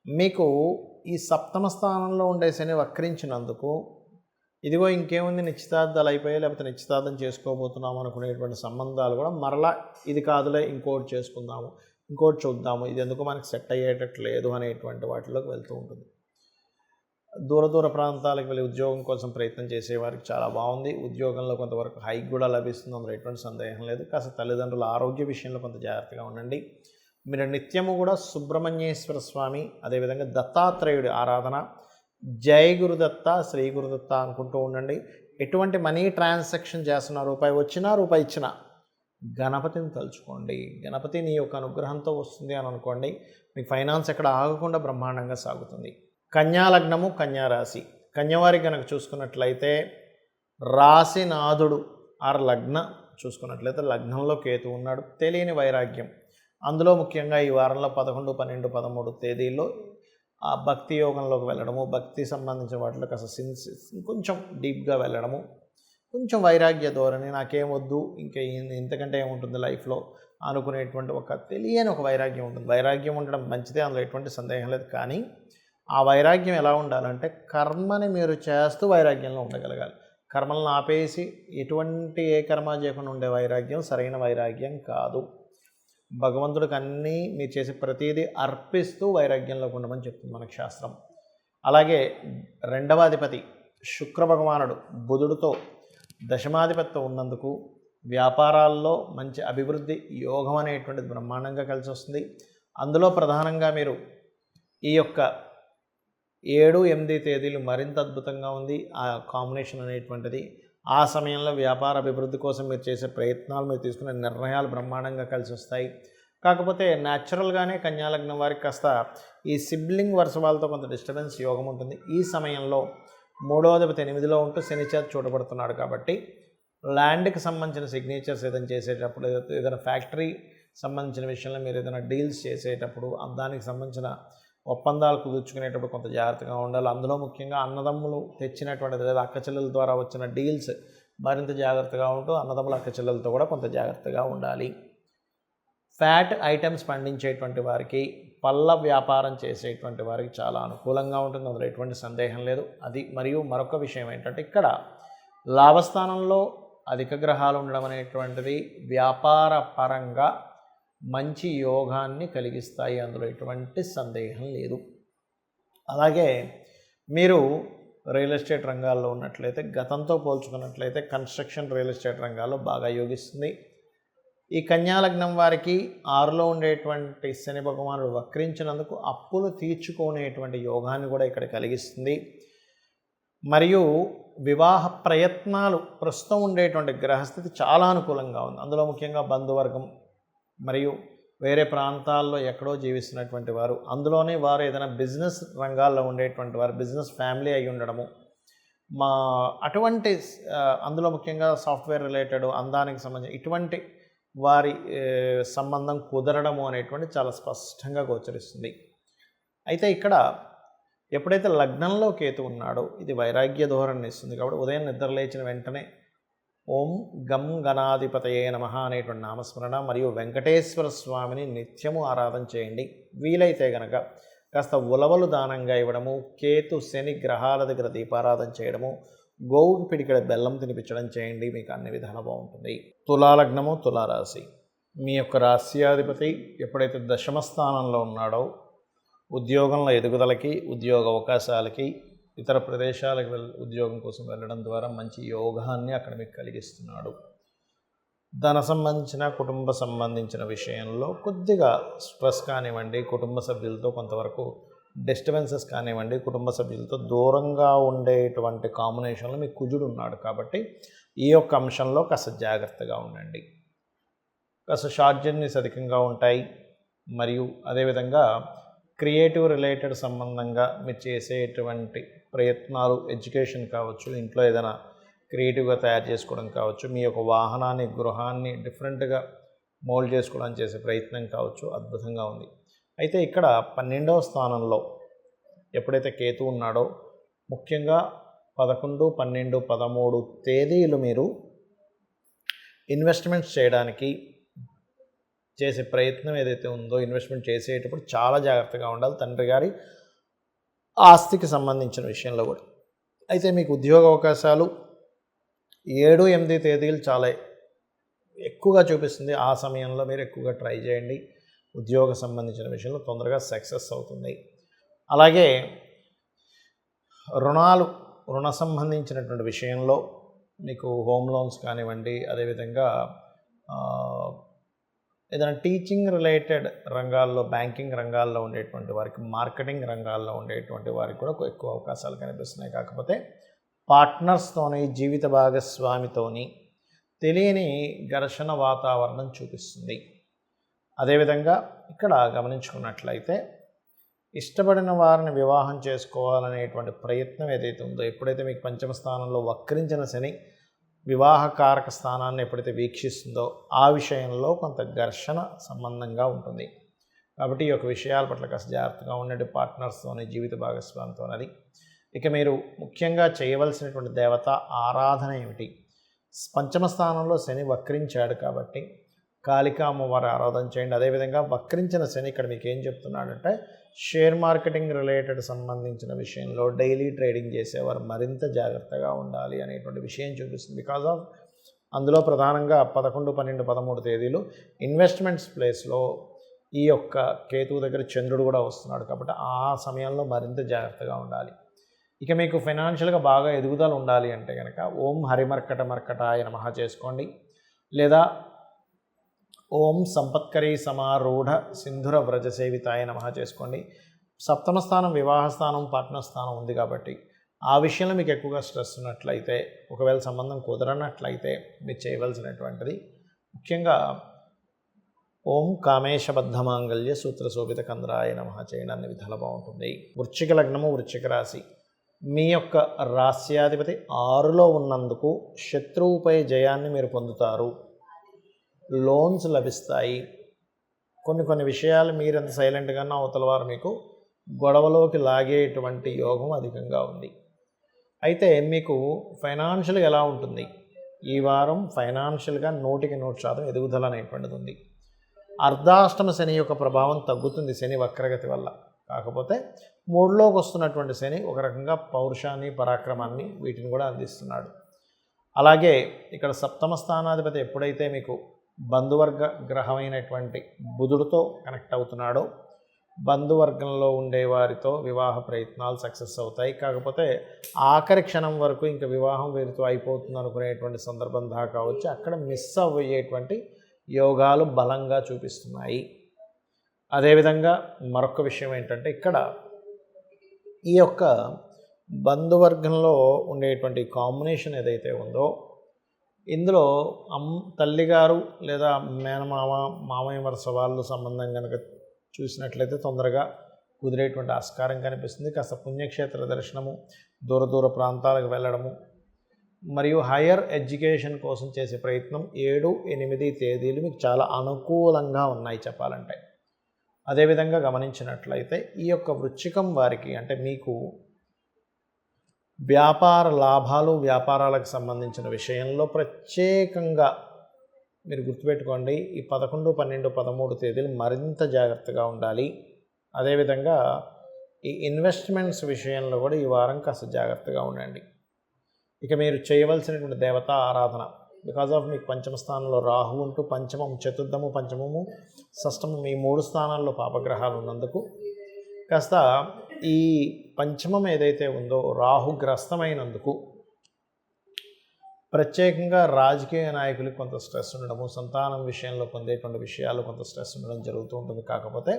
Speaker 1: మీకు ఈ సప్తమ స్థానంలో ఉండే శని వక్రించినందుకు ఇదిగో ఇంకేముంది, నిశ్చితార్థాలు అయిపోయాయి, లేకపోతే నిశ్చితార్థం చేసుకోబోతున్నాము అనుకునేటువంటి సంబంధాలు కూడా మరలా ఇది కాదులే ఇంకోటి చేసుకుందాము, ఇంకోటి చూద్దాము, ఇది ఎందుకు మనకి సెట్ అయ్యేటట్లేదు అనేటువంటి వాటిలోకి వెళ్తూ ఉంటుంది. దూర ప్రాంతాలకు వెళ్ళి ఉద్యోగం కోసం ప్రయత్నం చేసేవారికి చాలా బాగుంది. ఉద్యోగంలో కొంతవరకు హైక్ కూడా లభిస్తుంది, అందులో ఎటువంటి సందేహం లేదు. కాస్త తల్లిదండ్రుల ఆరోగ్య విషయంలో కొంత జాగ్రత్తగా ఉండండి. మీరు నిత్యము కూడా సుబ్రహ్మణ్యేశ్వర స్వామి, అదేవిధంగా దత్తాత్రేయుడి ఆరాధన, జై గురుదత్త, శ్రీ గురుదత్త అనుకుంటూ ఉండండి. ఎటువంటి మనీ ట్రాన్సాక్షన్ చేస్తున్న, రూపాయి వచ్చినా రూపాయి ఇచ్చినా గణపతిని తలుచుకోండి. గణపతి నీ యొక్క అనుగ్రహంతో వస్తుంది అని అనుకోండి. మీకు ఫైనాన్స్ ఎక్కడ ఆగకుండా బ్రహ్మాండంగా సాగుతుంది. కన్యా లగ్నము, కన్యా రాశి. కన్యవారికి కనుక చూసుకున్నట్లయితే రాశినాథుడు లగ్న చూసుకున్నట్లయితే లగ్నంలో కేతు ఉన్నాడు. తెలియని వైరాగ్యం, అందులో ముఖ్యంగా ఈ వారంలో 11, 12, 13 తేదీల్లో ఆ భక్తి యోగంలోకి వెళ్ళడము, భక్తి సంబంధించిన వాటిలో కాస్త కొంచెం డీప్గా వెళ్ళడము, కొంచెం వైరాగ్య ధోరణి, నాకేమొద్దు ఇంకా ఇంతకంటే ఏముంటుంది లైఫ్లో అనుకునేటువంటి ఒక తెలియని ఒక వైరాగ్యం ఉంటుంది. వైరాగ్యం ఉండడం మంచిదే, అందులో ఎటువంటి సందేహం లేదు. కానీ ఆ వైరాగ్యం ఎలా ఉండాలంటే, కర్మని మీరు చేస్తూ వైరాగ్యంలో ఉండగలగాలి. కర్మలను ఆపేసి ఏ కర్మ చేయకుండా ఉండే వైరాగ్యం సరైన వైరాగ్యం కాదు. భగవంతుడికి అన్నీ మీరు చేసే ప్రతిదీ అర్పిస్తూ వైరాగ్యంలోకి ఉండమని చెప్తుంది మనకు శాస్త్రం. అలాగే 2వ అధిపతి శుక్ర భగవానుడు బుధుడితో దశమాధిపతితో ఉన్నందుకు వ్యాపారాల్లో మంచి అభివృద్ధి యోగం అనేటువంటిది బ్రహ్మాండంగా కలిసి వస్తుంది. అందులో ప్రధానంగా మీరు ఈ యొక్క 7, 8 తేదీలు మరింత అద్భుతంగా ఉంది ఆ కాంబినేషన్ అనేటువంటిది. ఆ సమయంలో వ్యాపార అభివృద్ధి కోసం మీరు చేసే ప్రయత్నాలు, మీరు తీసుకునే నిర్ణయాలు బ్రహ్మాండంగా కలిసి వస్తాయి. కాకపోతే న్యాచురల్గానే కన్యాలగ్నం వారికి కాస్త ఈ సిబ్లింగ్ వరుస వాళ్ళతో కొంత డిస్టర్బెన్స్ యోగం ఉంటుంది. ఈ సమయంలో 3వ అధిపతి 8లో ఉంటూ శని చేత చూడబడుతున్నాడు కాబట్టి ల్యాండ్కి సంబంధించిన సిగ్నేచర్స్ ఏదైనా చేసేటప్పుడు, ఏదైనా ఫ్యాక్టరీ సంబంధించిన విషయంలో మీరు ఏదైనా డీల్స్ చేసేటప్పుడు, దానికి సంబంధించిన ఒప్పందాలు కుదుర్చుకునేటప్పుడు కొంత జాగ్రత్తగా ఉండాలి. అందులో ముఖ్యంగా అన్నదమ్ములు తెచ్చినటువంటిది లేదా అక్కచెల్లెల ద్వారా వచ్చిన డీల్స్ మరింత జాగ్రత్తగా ఉంటూ అన్నదమ్ముల అక్కచెల్లెలతో కూడా కొంత జాగ్రత్తగా ఉండాలి. ఫ్యాట్ ఐటమ్స్ పండించేటువంటి వారికి, పళ్ళ వ్యాపారం చేసేటువంటి వారికి చాలా అనుకూలంగా ఉంటుంది, అందులో ఎటువంటి సందేహం లేదు. అది మరియు మరొక విషయం ఏంటంటే, ఇక్కడ లాభస్థానంలో అధిక గ్రహాలు ఉండడం అనేటువంటిది వ్యాపార పరంగా మంచి యోగాన్ని కలిగిస్తాయి, అందులో ఎటువంటి సందేహం లేదు. అలాగే మీరు రియల్ ఎస్టేట్ రంగాల్లో ఉన్నట్లయితే, గతంతో పోల్చుకున్నట్లయితే కన్స్ట్రక్షన్ రియల్ ఎస్టేట్ రంగాల్లో బాగా యోగిస్తుంది. ఈ కన్యాలగ్నం వారికి 6లో ఉండేటువంటి శని భగవానుడు వక్రించినందుకు అప్పులు తీర్చుకునేటువంటి యోగాన్ని కూడా ఇక్కడ కలిగిస్తుంది. మరియు వివాహ ప్రయత్నాలు ప్రస్తుతం ఉండేటువంటి గ్రహస్థితి చాలా అనుకూలంగా ఉంది. అందులో ముఖ్యంగా బంధువర్గం మరియు వేరే ప్రాంతాల్లో ఎక్కడో జీవిస్తున్నటువంటి వారు, అందులోనే వారు ఏదైనా బిజినెస్ రంగాల్లో ఉండేటువంటి వారు, బిజినెస్ ఫ్యామిలీ అయి ఉండడము, అటువంటి అందులో ముఖ్యంగా సాఫ్ట్వేర్ రిలేటెడ్ అందానికి సంబంధించి ఇటువంటి వారి సంబంధం కుదరడము అనేటువంటి చాలా స్పష్టంగా గోచరిస్తుంది. అయితే ఇక్కడ ఎప్పుడైతే లగ్నంలో కేతు ఉన్నాడో ఇది వైరాగ్య ధోరణిని ఇస్తుంది. కాబట్టి ఉదయం నిద్ర లేచిన వెంటనే ఓం గం గణాధిపతయే నమః అనేటువంటి నామస్మరణ మరియు వెంకటేశ్వర స్వామిని నిత్యము ఆరాధన చేయండి. వీలైతే గనక కాస్త ఉలవలు దానంగా ఇవ్వడము, కేతు శని గ్రహాల దగ్గర దీపారాధన చేయడము, గోవుకి పిడికెడ బెల్లం తినిపించడం చేయండి. మీకు అన్ని విధాలు బాగుంటుంది. తులాలగ్నము, తులారాశి. మీ యొక్క రాశ్యాధిపతి ఎప్పుడైతే దశమ స్థానంలో ఉన్నాడో ఉద్యోగంలో ఎదుగుదలకి, ఉద్యోగ అవకాశాలకి, ఇతర ప్రదేశాలకు ఉద్యోగం కోసం వెళ్ళడం ద్వారా మంచి యోగాన్ని అక్కడ మీకు కలిగిస్తున్నాడు. ధన సంబంధించిన, కుటుంబ సంబంధించిన విషయంలో కొద్దిగా స్ట్రెస్ కానివ్వండి, కుటుంబ సభ్యులతో కొంతవరకు డిస్టర్బెన్సెస్ కానివ్వండి, కుటుంబ సభ్యులతో దూరంగా ఉండేటువంటి కాంబినేషన్లో మీకు కుజుడు ఉన్నాడు. కాబట్టి ఈ యొక్క అంశంలో కాస్త జాగ్రత్తగా ఉండండి. కాస్త షార్ట్ జర్నీస్ అధికంగా ఉంటాయి. మరియు అదేవిధంగా క్రియేటివ్ రిలేటెడ్ సంబంధంగా మీరు చేసేటువంటి ప్రయత్నాలు, ఎడ్యుకేషన్ కావచ్చు, ఇంట్లో ఏదైనా క్రియేటివ్గా తయారు చేసుకోవడం కావచ్చు, మీ యొక్క వాహనాన్ని, గృహాన్ని డిఫరెంట్గా మోల్డ్ చేసుకోవడానికి చేసే ప్రయత్నం కావచ్చు, అద్భుతంగా ఉంది. అయితే ఇక్కడ 12వ స్థానంలో ఎప్పుడైతే కేతు ఉన్నాడో ముఖ్యంగా 11, 12, 13 తేదీలు మీరు ఇన్వెస్ట్మెంట్స్ చేయడానికి చేసే ప్రయత్నం ఏదైతే ఉందో, ఇన్వెస్ట్మెంట్ చేసేటప్పుడు చాలా జాగ్రత్తగా ఉండాలి, తండ్రి గారి ఆస్తికి సంబంధించిన విషయంలో కూడా. అయితే మీకు ఉద్యోగ అవకాశాలు 7, 8 తేదీలు చాలా ఎక్కువగా చూపిస్తుంది. ఆ సమయంలో మీరు ఎక్కువగా ట్రై చేయండి. ఉద్యోగ సంబంధించిన విషయంలో తొందరగా సక్సెస్ అవుతుంది. అలాగే రుణ సంబంధించినటువంటి విషయంలో మీకు హోమ్ లోన్స్ కానివ్వండి, అదేవిధంగా ఏదైనా టీచింగ్ రిలేటెడ్ రంగాల్లో, బ్యాంకింగ్ రంగాల్లో ఉండేటువంటి వారికి, మార్కెటింగ్ రంగాల్లో ఉండేటువంటి వారికి కూడా ఎక్కువ అవకాశాలు కనిపిస్తున్నాయి. కాకపోతే పార్ట్నర్స్తోని, జీవిత భాగస్వామితోని తెలియని ఘర్షణ వాతావరణం చూపిస్తుంది. అదేవిధంగా ఇక్కడ గమనించుకున్నట్లయితే ఇష్టపడిన వారిని వివాహం చేసుకోవాలనేటువంటి ప్రయత్నం ఏదైతే ఉందో, ఎప్పుడైతే మీకు పంచమ స్థానంలో వక్రించిన శని వివాహకారక స్థానాన్ని ఎప్పుడైతే వీక్షిస్తుందో ఆ విషయంలో కొంత ఘర్షణ సంబంధంగా ఉంటుంది. కాబట్టి ఈ యొక్క విషయాల పట్ల కాస్త జాగ్రత్తగా ఉండండి, పార్ట్నర్స్తోని, జీవిత భాగస్వామితో. అది ఇక మీరు ముఖ్యంగా చేయవలసినటువంటి దేవత ఆరాధన ఏమిటి? పంచమ స్థానంలో శని వక్రించాడు కాబట్టి కాళికా అమ్మవారి ఆరాధన చేయండి. అదేవిధంగా వక్రించిన శని ఇక్కడ మీకు ఏం చెప్తున్నాడంటే, షేర్ మార్కెటింగ్ రిలేటెడ్ సంబంధించిన విషయంలో డైలీ ట్రేడింగ్ చేసేవారు మరింత జాగ్రత్తగా ఉండాలి అనేటువంటి విషయం చూపిస్తుంది. బికాజ్ ఆఫ్ అందులో ప్రధానంగా 11, 12, 13 తేదీలు ఇన్వెస్ట్మెంట్స్ ప్లేస్లో ఈ యొక్క కేతువు దగ్గర చంద్రుడు కూడా వస్తున్నాడు. కాబట్టి ఆ సమయంలో మరింత జాగ్రత్తగా ఉండాలి. ఇక మీకు ఫైనాన్షియల్గా బాగా ఎదుగుదల ఉండాలి అంటే కనుక ఓం హరిమర్కటాయ నమః చేసుకోండి, లేదా ఓం సంపత్కరీ సమారూఢ సింధుర వ్రజ సేవితాయ నమః చేసుకోండి. సప్తమ స్థానం వివాహ స్థానం, పార్ట్నర్ స్థానం ఉంది కాబట్టి ఆ విషయంలో మీకు ఎక్కువగా స్ట్రెస్ ఉన్నట్లయితే, ఒకవేళ సంబంధం కుదరనట్లయితే మీరు చేయవలసినటువంటిది ముఖ్యంగా ఓం కామేశబద్ధ మాంగళ్య సూత్ర శోభిత కంద్రాయ నమః చేయండి. అన్ని విధాలు బాగుంటుంది. వృశ్చిక లగ్నము, వృశ్చిక రాశి. మీ యొక్క రాశ్యాధిపతి 6లో ఉన్నందుకు శత్రువుపై జయాన్ని మీరు పొందుతారు. లోన్స్ లభిస్తాయి. కొన్ని విషయాలు మీరెంత సైలెంట్గానో అవతల వారు మీకు గొడవలోకి లాగేటువంటి యోగం అధికంగా ఉంది. అయితే మీకు ఫైనాన్షియల్గా ఎలా ఉంటుంది? ఈ వారం ఫైనాన్షియల్గా 100% ఎదుగుదల అనేటువంటిది ఉంది. అర్ధాష్టమ శని యొక్క ప్రభావం తగ్గుతుంది శని వక్రగతి వల్ల. కాకపోతే 3లోకి వస్తున్నటువంటి శని ఒక రకంగా పౌరుషాన్ని, పరాక్రమాన్ని వీటిని కూడా అందిస్తున్నాడు. అలాగే ఇక్కడ సప్తమ స్థానాధిపతి ఎప్పుడైతే మీకు బంధువర్గ గ్రహమైనటువంటి బుధుడితో కనెక్ట్ అవుతున్నాడో బంధువర్గంలో ఉండే వారితో వివాహ ప్రయత్నాలు సక్సెస్ అవుతాయి. కాకపోతే ఆఖరి క్షణం వరకు ఇంకా వివాహం వీరితో అయిపోతుంది అనుకునేటువంటి సందర్భం దాకా వచ్చి అక్కడ మిస్ అయ్యేటువంటి యోగాలు బలంగా చూపిస్తున్నాయి. అదేవిధంగా మరొక విషయం ఏంటంటే ఇక్కడ ఈ యొక్క బంధువర్గంలో ఉండేటువంటి కాంబినేషన్ ఏదైతే ఉందో ఇందులో తల్లిగారు లేదా మేనమామ మామయ్య వరుస వాళ్ళు సంబంధం కనుక చూసినట్లయితే తొందరగా కుదిరేటువంటి ఆస్కారం కనిపిస్తుంది. కాస్త పుణ్యక్షేత్ర దర్శనము, దూర దూర ప్రాంతాలకు వెళ్ళడము మరియు హయ్యర్ ఎడ్యుకేషన్ కోసం చేసే ప్రయత్నం 7, 8 తేదీలు మీకు చాలా అనుకూలంగా ఉన్నాయి చెప్పాలంటే. అదేవిధంగా గమనించినట్లయితే ఈ యొక్క వృశ్చికం వారికి అంటే మీకు వ్యాపార లాభాలు వ్యాపారాలకు సంబంధించిన విషయంలో ప్రత్యేకంగా మీరు గుర్తుపెట్టుకోండి, ఈ 11, 12, 13 తేదీలు మరింత జాగ్రత్తగా ఉండాలి. అదేవిధంగా ఈ ఇన్వెస్ట్మెంట్స్ విషయంలో కూడా ఈ వారం కాస్త జాగ్రత్తగా ఉండండి. ఇక మీరు చేయవలసినటువంటి దేవతా ఆరాధన బికాజ్ ఆఫ్ మీకు పంచమ స్థానంలో రాహు ఉంటూ పంచమం, చతుర్థము, పంచమము, షష్టమం ఈ 3 స్థానాల్లో పాపగ్రహాలు ఉన్నందుకు కాస్త ఈ పంచమం ఏదైతే ఉందో రాహుగ్రస్తమైనందుకు ప్రత్యేకంగా రాజకీయ నాయకులకు కొంత స్ట్రెస్ ఉండడము, సంతానం విషయంలో పొందేటువంటి విషయాలు కొంత స్ట్రెస్ ఉండడం జరుగుతూ ఉంటుంది. కాకపోతే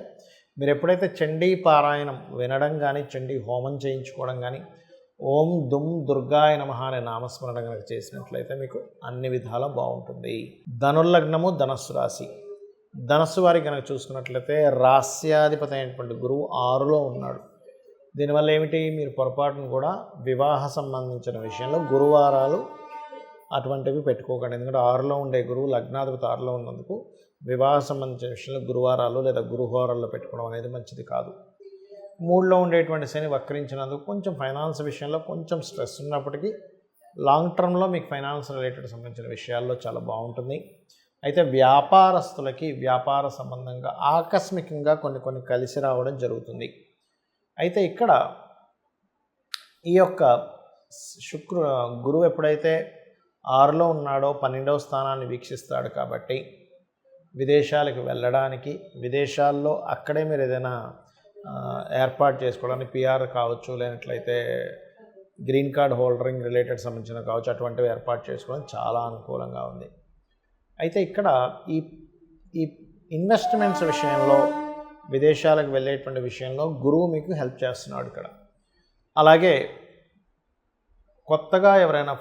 Speaker 1: మీరు ఎప్పుడైతే చండీ పారాయణం వినడం కానీ చండీ హోమం చేయించుకోవడం కానీ ఓం దుమ్ దుర్గాయ నమః అనే నామస్మరణ కనుక చేసినట్లయితే మీకు అన్ని విధాలా బాగుంటుంది. ధనుర్లగ్నము ధనస్సు రాశి. ధనస్సు వారికి కనుక చూసుకున్నట్లయితే రాస్యాధిపతి అయినటువంటి గురువు 6లో ఉన్నాడు. దీనివల్ల ఏమిటి, మీరు పొరపాటును కూడా వివాహ సంబంధించిన విషయంలో గురువారాలు అటువంటివి పెట్టుకోకండి. ఎందుకంటే 6లో ఉండే గురువు లగ్నాధిపతి 6లో ఉన్నందుకు వివాహ సంబంధించిన విషయంలో గురువారాలు లేదా గురుహోరాల్లో పెట్టుకోవడం అనేది మంచిది కాదు. 3లో ఉండేటువంటి శని వక్రించినందుకు కొంచెం ఫైనాన్స్ విషయంలో కొంచెం స్ట్రెస్ ఉన్నప్పటికీ లాంగ్ టర్మ్లో మీకు ఫైనాన్స్ రిలేటెడ్ సంబంధించిన విషయాల్లో చాలా బాగుంటుంది. అయితే వ్యాపారస్తులకి వ్యాపార సంబంధంగా ఆకస్మికంగా కొన్ని కలిసి రావడం జరుగుతుంది. అయితే ఇక్కడ ఈ యొక్క గురువు ఎప్పుడైతే 6లో ఉన్నాడో 12వ స్థానాన్ని వీక్షిస్తాడు కాబట్టి విదేశాలకు వెళ్ళడానికి, విదేశాల్లో అక్కడే మీరు ఏదైనా ఏర్పాటు చేసుకోవడానికి పిఆర్ కావచ్చు, లేనట్లయితే గ్రీన్ కార్డ్ హోల్డరింగ్ రిలేటెడ్ సంబంధించిన కావచ్చు, అటువంటివి ఏర్పాటు చేసుకోవడం చాలా అనుకూలంగా ఉంది. అయితే ఇక్కడ ఈ ఇన్వెస్ట్మెంట్స్ విషయంలో విదేశాలకు వెళ్ళేటువంటి విషయంలో గురువు మీకు హెల్ప్ చేస్తున్నాడు ఇక్కడ. అలాగే కొత్తగా ఎవరైనా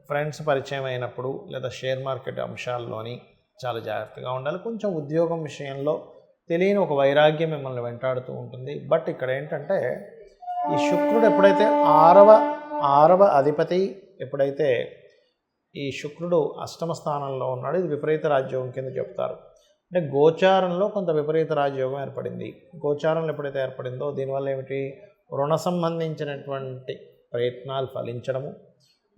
Speaker 1: ఫ్రెండ్స్ పరిచయం అయినప్పుడు లేదా షేర్ మార్కెట్ అంశాల్లోని చాలా జాగ్రత్తగా ఉండాలి. కొంచెం ఉద్యోగం విషయంలో తెలియని ఒక వైరాగ్యం మిమ్మల్ని వెంటాడుతూ ఉంటుంది. బట్ ఇక్కడ ఏంటంటే ఈ శుక్రుడు ఎప్పుడైతే ఆరవ అధిపతి ఎప్పుడైతే ఈ శుక్రుడు అష్టమ స్థానంలో ఉన్నాడు, ఇది విపరీత రాజయోగం కింద చెప్తారు. అంటే గోచారంలో కొంత విపరీత రాజయోగం ఏర్పడింది. గోచారంలో ఎప్పుడైతే ఏర్పడిందో దీనివల్ల ఏమిటి, రుణ సంబంధించినటువంటి ప్రయత్నాలు ఫలించడము,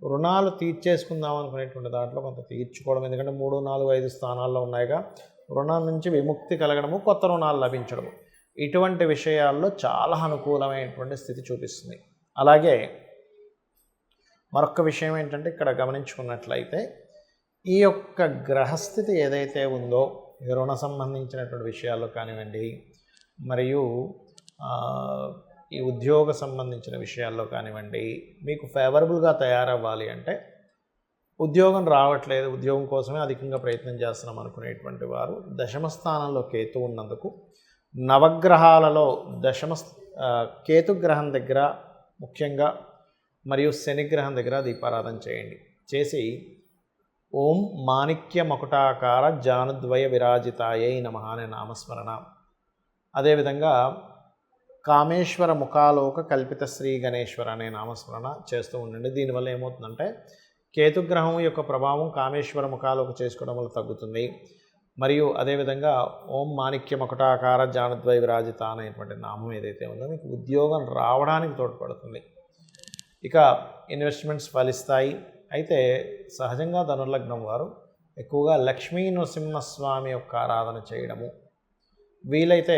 Speaker 1: రుణాలు తీర్చేసుకుందాం అనుకునేటువంటి దాంట్లో కొంత తీర్చుకోవడం, ఎందుకంటే 3, 4, 5 స్థానాల్లో ఉన్నాయిగా, రుణం నుంచి విముక్తి కలగడము, కొత్త రుణాలు లభించడము, ఇటువంటి విషయాల్లో చాలా అనుకూలమైనటువంటి స్థితి చూపిస్తుంది. అలాగే మరొక విషయం ఏంటంటే ఇక్కడ గమనించుకున్నట్లయితే ఈ యొక్క గ్రహస్థితి ఏదైతే ఉందో రుణ సంబంధించినటువంటి విషయాల్లో కానివ్వండి, మరియు ఈ ఉద్యోగ సంబంధించిన విషయాల్లో కానివ్వండి, మీకు ఫేవరబుల్గా తయారవ్వాలి అంటే ఉద్యోగం రావట్లేదు, ఉద్యోగం కోసమే అధికంగా ప్రయత్నం చేస్తున్నాం అనుకునేటువంటి వారు దశమ స్థానంలో కేతు ఉన్నందుకు నవగ్రహాలలో కేతుగ్రహం దగ్గర ముఖ్యంగా మరియు శనిగ్రహం దగ్గర దీపారాధన చేయండి. చేసి ఓం మాణిక్య మకుటాకార జానుద్వయ విరాజితాయై నమః అనే నామస్మరణ, అదేవిధంగా కామేశ్వర ముఖాలోక కల్పిత శ్రీ గణేశ్వర అనే నామస్మరణ చేస్తూ ఉండండి. దీనివల్ల ఏమవుతుందంటే కేతుగ్రహం యొక్క ప్రభావం కామేశ్వర ముఖాలోక చేసుకోవడం వల్ల తగ్గుతుంది. మరియు అదేవిధంగా ఓం మాణిక్య మకుటాకార జానుద్వయ విరాజిత అనేటువంటి నామం ఏదైతే ఉందో మీకు ఉద్యోగం రావడానికి తోడ్పడుతుంది. ఇక ఇన్వెస్ట్మెంట్స్ ఫలిస్తాయి. అయితే సహజంగా ధనుర్లగ్నం వారు ఎక్కువగా లక్ష్మీ నరసింహస్వామి యొక్క ఆరాధన చేయడము, వీలైతే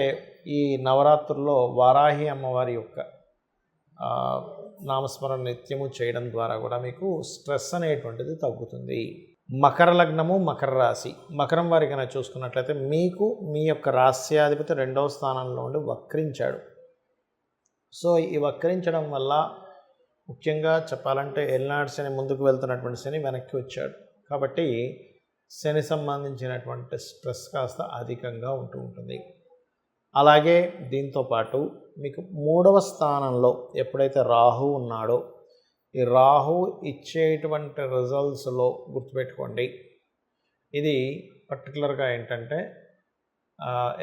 Speaker 1: ఈ నవరాత్రుల్లో వారాహి అమ్మవారి యొక్క ఆ, నామస్మరణ నిత్యము చేయడం ద్వారా కూడా మీకు స్ట్రెస్ అనేటువంటిది తగ్గుతుంది. మకర లగ్నము, మకర రాశి. మకరం వారి కనుక చూసుకున్నట్లయితే మీకు మీ యొక్క రాస్యాధిపతి 2వ స్థానంలో ఉండి వక్రించాడు. సో ఈ వక్రించడం వల్ల ముఖ్యంగా చెప్పాలంటే ఏలినాటి శని ముందుకు వెళ్తున్నటువంటి శని వెనక్కి వచ్చాడు. కాబట్టి శని సంబంధించినటువంటి స్ట్రెస్ కాస్త అధికంగా ఉంటుంది. అలాగే దీంతోపాటు మీకు 3వ స్థానంలో ఎప్పుడైతే రాహు ఉన్నాడో, ఈ రాహు ఇచ్చేటువంటి రిజల్ట్స్లో గుర్తుపెట్టుకోండి, ఇది పర్టికులర్గా ఏంటంటే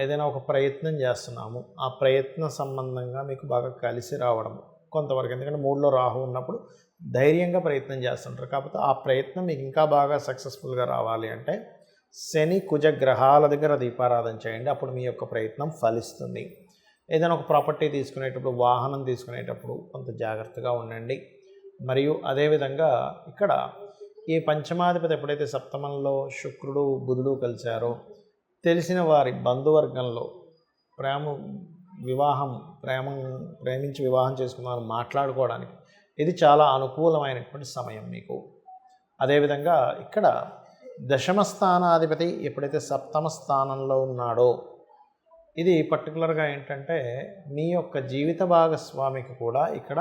Speaker 1: ఏదైనా ఒక ప్రయత్నం చేస్తున్నాము, ఆ ప్రయత్న సంబంధంగా మీకు బాగా కలిసి రావడం కొంతవరకు. ఎందుకంటే 3లో రాహు ఉన్నప్పుడు ధైర్యంగా ప్రయత్నం చేస్తుంటారు. కాకపోతే ఆ ప్రయత్నం మీకు ఇంకా బాగా సక్సెస్ఫుల్గా రావాలి అంటే శని కుజ గ్రహాల దగ్గర దీపారాధన చేయండి. అప్పుడు మీ యొక్క ప్రయత్నం ఫలిస్తుంది. ఏదైనా ఒక ప్రాపర్టీ తీసుకునేటప్పుడు, వాహనం తీసుకునేటప్పుడు కొంత జాగ్రత్తగా ఉండండి. మరియు అదేవిధంగా ఇక్కడ ఈ పంచమాధిపతి ఎప్పుడైతే సప్తమంలో శుక్రుడు బుధుడు కలిశారో, తెలిసిన వారి బంధువర్గంలో ప్రేమించి వివాహం చేసుకున్నాను మాట్లాడుకోవడానికి ఇది చాలా అనుకూలమైనటువంటి సమయం మీకు. అదేవిధంగా ఇక్కడ దశమ స్థానాధిపతి ఎప్పుడైతే సప్తమ స్థానంలో ఉన్నాడో, ఇది పర్టికులర్గా ఏంటంటే మీ యొక్క జీవిత భాగస్వామికి కూడా ఇక్కడ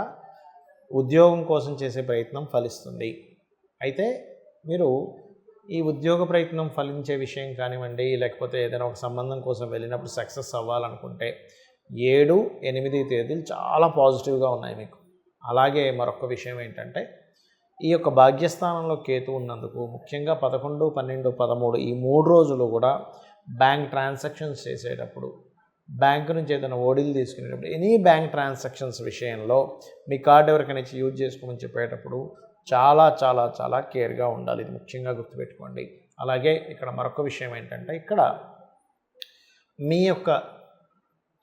Speaker 1: ఉద్యోగం కోసం చేసే ప్రయత్నం ఫలిస్తుంది. అయితే మీరు ఈ ఉద్యోగ ప్రయత్నం ఫలించే విషయం కానివ్వండి, లేకపోతే ఏదైనా ఒక సంబంధం కోసం వెళ్ళినప్పుడు సక్సెస్ అవ్వాలనుకుంటే 7, 8 తేదీలు చాలా పాజిటివ్గా ఉన్నాయి మీకు. అలాగే మరొక విషయం ఏంటంటే ఈ యొక్క భాగ్యస్థానంలో కేతు ఉన్నందుకు ముఖ్యంగా 11, 12, 13 ఈ 3 రోజులు కూడా బ్యాంక్ ట్రాన్సాక్షన్స్ చేసేటప్పుడు, బ్యాంకు నుంచి ఏదైనా ఓడీలు తీసుకునేటప్పుడు, ఎనీ బ్యాంక్ ట్రాన్సాక్షన్స్ విషయంలో మీ కార్డు ఎవరికైనా యూజ్ చేసుకోమని చెప్పేటప్పుడు చాలా చాలా చాలా కేర్గా ఉండాలి. ఇది ముఖ్యంగా గుర్తుపెట్టుకోండి. అలాగే ఇక్కడ మరొక విషయం ఏంటంటే ఇక్కడ మీ యొక్క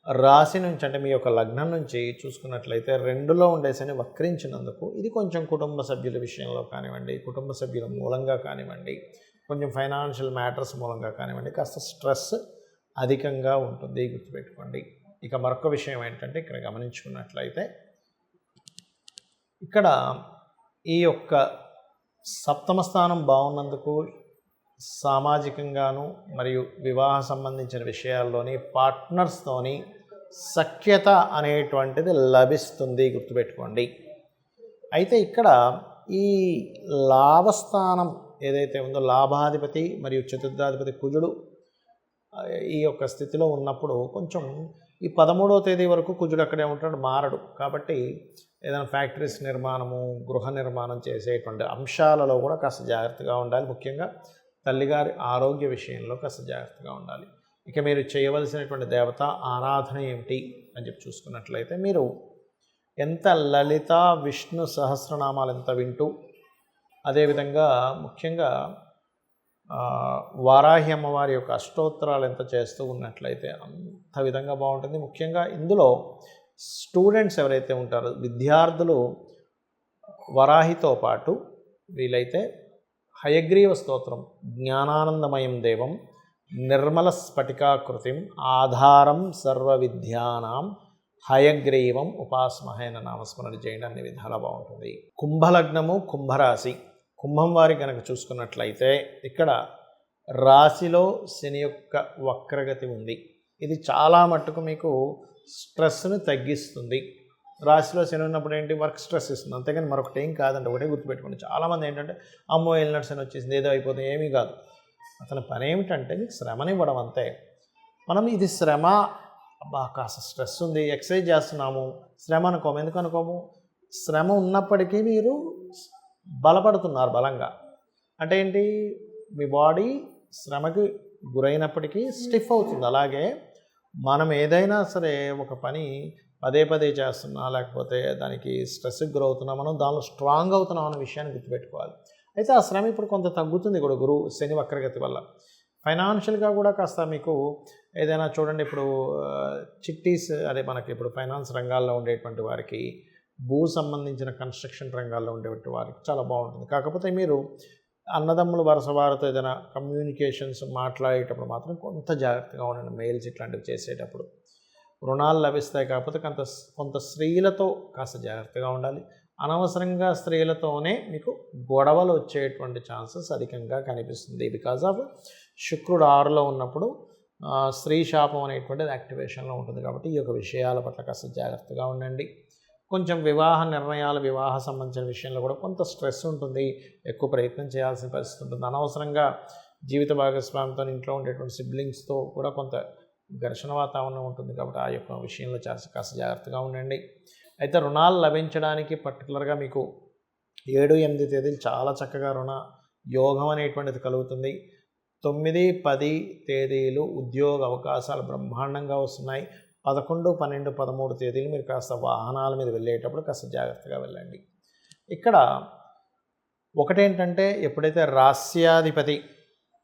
Speaker 1: రాశి నుంచి, అంటే మీ యొక్క లగ్నం నుంచి చూసుకున్నట్లయితే 2లో ఉండే శని వక్రించినందుకు ఇది కొంచెం కుటుంబ సభ్యుల విషయంలో కానివ్వండి, కుటుంబ సభ్యుల మూలంగా కానివ్వండి, కొంచెం ఫైనాన్షియల్ మ్యాటర్స్ మూలంగా కానివ్వండి కాస్త స్ట్రెస్ అధికంగా ఉంటుంది, గుర్తుపెట్టుకోండి. ఇక మరొక విషయం ఏంటంటే ఇక్కడ గమనించుకున్నట్లయితే ఇక్కడ ఈ యొక్క సప్తమ స్థానం బాగున్నందుకు సామాజికంగాను మరియు వివాహ సంబంధించిన విషయాల్లోని పార్ట్నర్స్తోని సఖ్యత అనేటువంటిది లభిస్తుంది, గుర్తుపెట్టుకోండి. అయితే ఇక్కడ ఈ లాభస్థానం ఏదైతే ఉందో, లాభాధిపతి మరియు చతుర్థాధిపతి కుజుడు ఈ యొక్క స్థితిలో ఉన్నప్పుడు కొంచెం ఈ 13వ తేదీ వరకు కుజుడు అక్కడే ఉంటాడు, మారడు. కాబట్టి ఏదైనా ఫ్యాక్టరీస్ నిర్మాణము, గృహ నిర్మాణం చేసేటువంటి అంశాలలో కూడా కాస్త జాగ్రత్తగా ఉండాలి. ముఖ్యంగా తల్లిగారి ఆరోగ్య విషయంలో కాస్త జాగ్రత్తగా ఉండాలి. ఇక మీరు చేయవలసినటువంటి దేవత ఆరాధన ఏమిటి అని చెప్పి చూసుకున్నట్లయితే, మీరు ఎంత లలిత విష్ణు సహస్రనామాలు ఎంత వింటూ, అదేవిధంగా ముఖ్యంగా వారాహి అమ్మవారి యొక్క అష్టోత్తరాలు ఎంత చేస్తూ ఉన్నట్లయితే అంత విధంగా బాగుంటుంది. ముఖ్యంగా ఇందులో స్టూడెంట్స్ ఎవరైతే ఉంటారో, విద్యార్థులు వరాహితో పాటు వీలైతే హయగ్రీవ స్తోత్రం, జ్ఞానానందమయం దేవం నిర్మల స్ఫటికాకృతిం ఆధారం సర్వ విద్యానాం హయగ్రీవం ఉపాస్మహైన నామస్మరణ చేయండి. అన్ని విధాలా బాగుంటుంది. కుంభలగ్నము, కుంభరాశి. కుంభం వారి కనుక చూసుకున్నట్లయితే ఇక్కడ రాశిలో శని యొక్క వక్రగతి ఉంది. ఇది చాలా మట్టుకు మీకు స్ట్రెస్ను తగ్గిస్తుంది. రాశిలో శని ఉన్నప్పుడు ఏంటి, వర్క్ స్ట్రెస్ ఇస్తుంది, అంతేగాని మరొకటి ఏం కాదండి. ఒకటే గుర్తుపెట్టుకోండి. చాలామంది ఏంటంటే అమ్మో వెళ్ళినట్టు శని వచ్చేసింది, ఏదో అయిపోతుంది, ఏమీ కాదు. అతని పని ఏమిటంటే మీకు శ్రమనివ్వడం అంతే. మనం ఇది శ్రమ, కాస్త స్ట్రెస్ ఉంది, ఎక్సర్సైజ్ చేస్తున్నాము, శ్రమ అనుకోము. ఎందుకు అనుకోము? శ్రమ ఉన్నప్పటికీ మీరు బలపడుతున్నారు బలంగా. అంటే ఏంటి, మీ బాడీ శ్రమకి గురైనప్పటికీ స్టిఫ్ అవుతుంది. అలాగే మనం ఏదైనా సరే ఒక పని పదే పదే చేస్తున్నా, లేకపోతే దానికి స్ట్రెస్కి గురవుతున్నా, మనం దానిలో స్ట్రాంగ్ అవుతున్నాం అనే విషయాన్ని గుర్తుపెట్టుకోవాలి. అయితే ఆ శ్రమ ఇప్పుడు కొంత తగ్గుతుంది కూడా గురువు శని వక్రగతి వల్ల. ఫైనాన్షియల్గా కూడా కాస్త మీకు ఏదైనా చూడండి, ఇప్పుడు చిట్టీస్, అదే మనకి ఇప్పుడు ఫైనాన్స్ రంగాల్లో ఉండేటువంటి వారికి, భూ సంబంధించిన కన్స్ట్రక్షన్ రంగాల్లో ఉండేటువంటి వారికి చాలా బాగుంటుంది. కాకపోతే మీరు అన్నదమ్ములు వరుస వారితో ఏదైనా కమ్యూనికేషన్స్ మాట్లాడేటప్పుడు మాత్రం కొంత జాగ్రత్తగా ఉండండి. మెయిల్స్ ఇట్లాంటివి చేసేటప్పుడు రుణాలు లభిస్తాయి. కాకపోతే కొంత స్త్రీలతో కాస్త జాగ్రత్తగా ఉండాలి. అనవసరంగా స్త్రీలతోనే మీకు గొడవలు వచ్చేటువంటి ఛాన్సెస్ అధికంగా కనిపిస్తుంది. బికాజ్ ఆఫ్ శుక్రుడు 6లో ఉన్నప్పుడు స్త్రీ శాపం అనేటువంటిది యాక్టివేషన్లో ఉంటుంది. కాబట్టి ఈ యొక్క విషయాల పట్ల కాస్త జాగ్రత్తగా ఉండండి. కొంచెం వివాహ నిర్ణయాలు, వివాహ సంబంధించిన విషయంలో కూడా కొంత స్ట్రెస్ ఉంటుంది. ఎక్కువ ప్రయత్నం చేయాల్సిన పరిస్థితి ఉంటుంది. అనవసరంగా జీవిత భాగస్వామితో, ఇంట్లో ఉండేటువంటి సిబ్లింగ్స్తో కూడా కొంత ఘర్షణ వాతావరణం ఉంటుంది. కాబట్టి ఆ యొక్క విషయంలో కాస్త జాగ్రత్తగా ఉండండి. అయితే రుణాలు లభించడానికి పర్టికులర్గా మీకు 7, 8 తేదీలు చాలా చక్కగా రుణ యోగం అనేటువంటిది కలుగుతుంది. 9, 10 తేదీలు ఉద్యోగ అవకాశాలు బ్రహ్మాండంగా వస్తున్నాయి. 11, 12, 13 తేదీలు మీరు కాస్త వాహనాల మీద వెళ్ళేటప్పుడు కాస్త జాగ్రత్తగా వెళ్ళండి. ఇక్కడ ఒకటేంటంటే, ఎప్పుడైతే రాస్యాధిపతి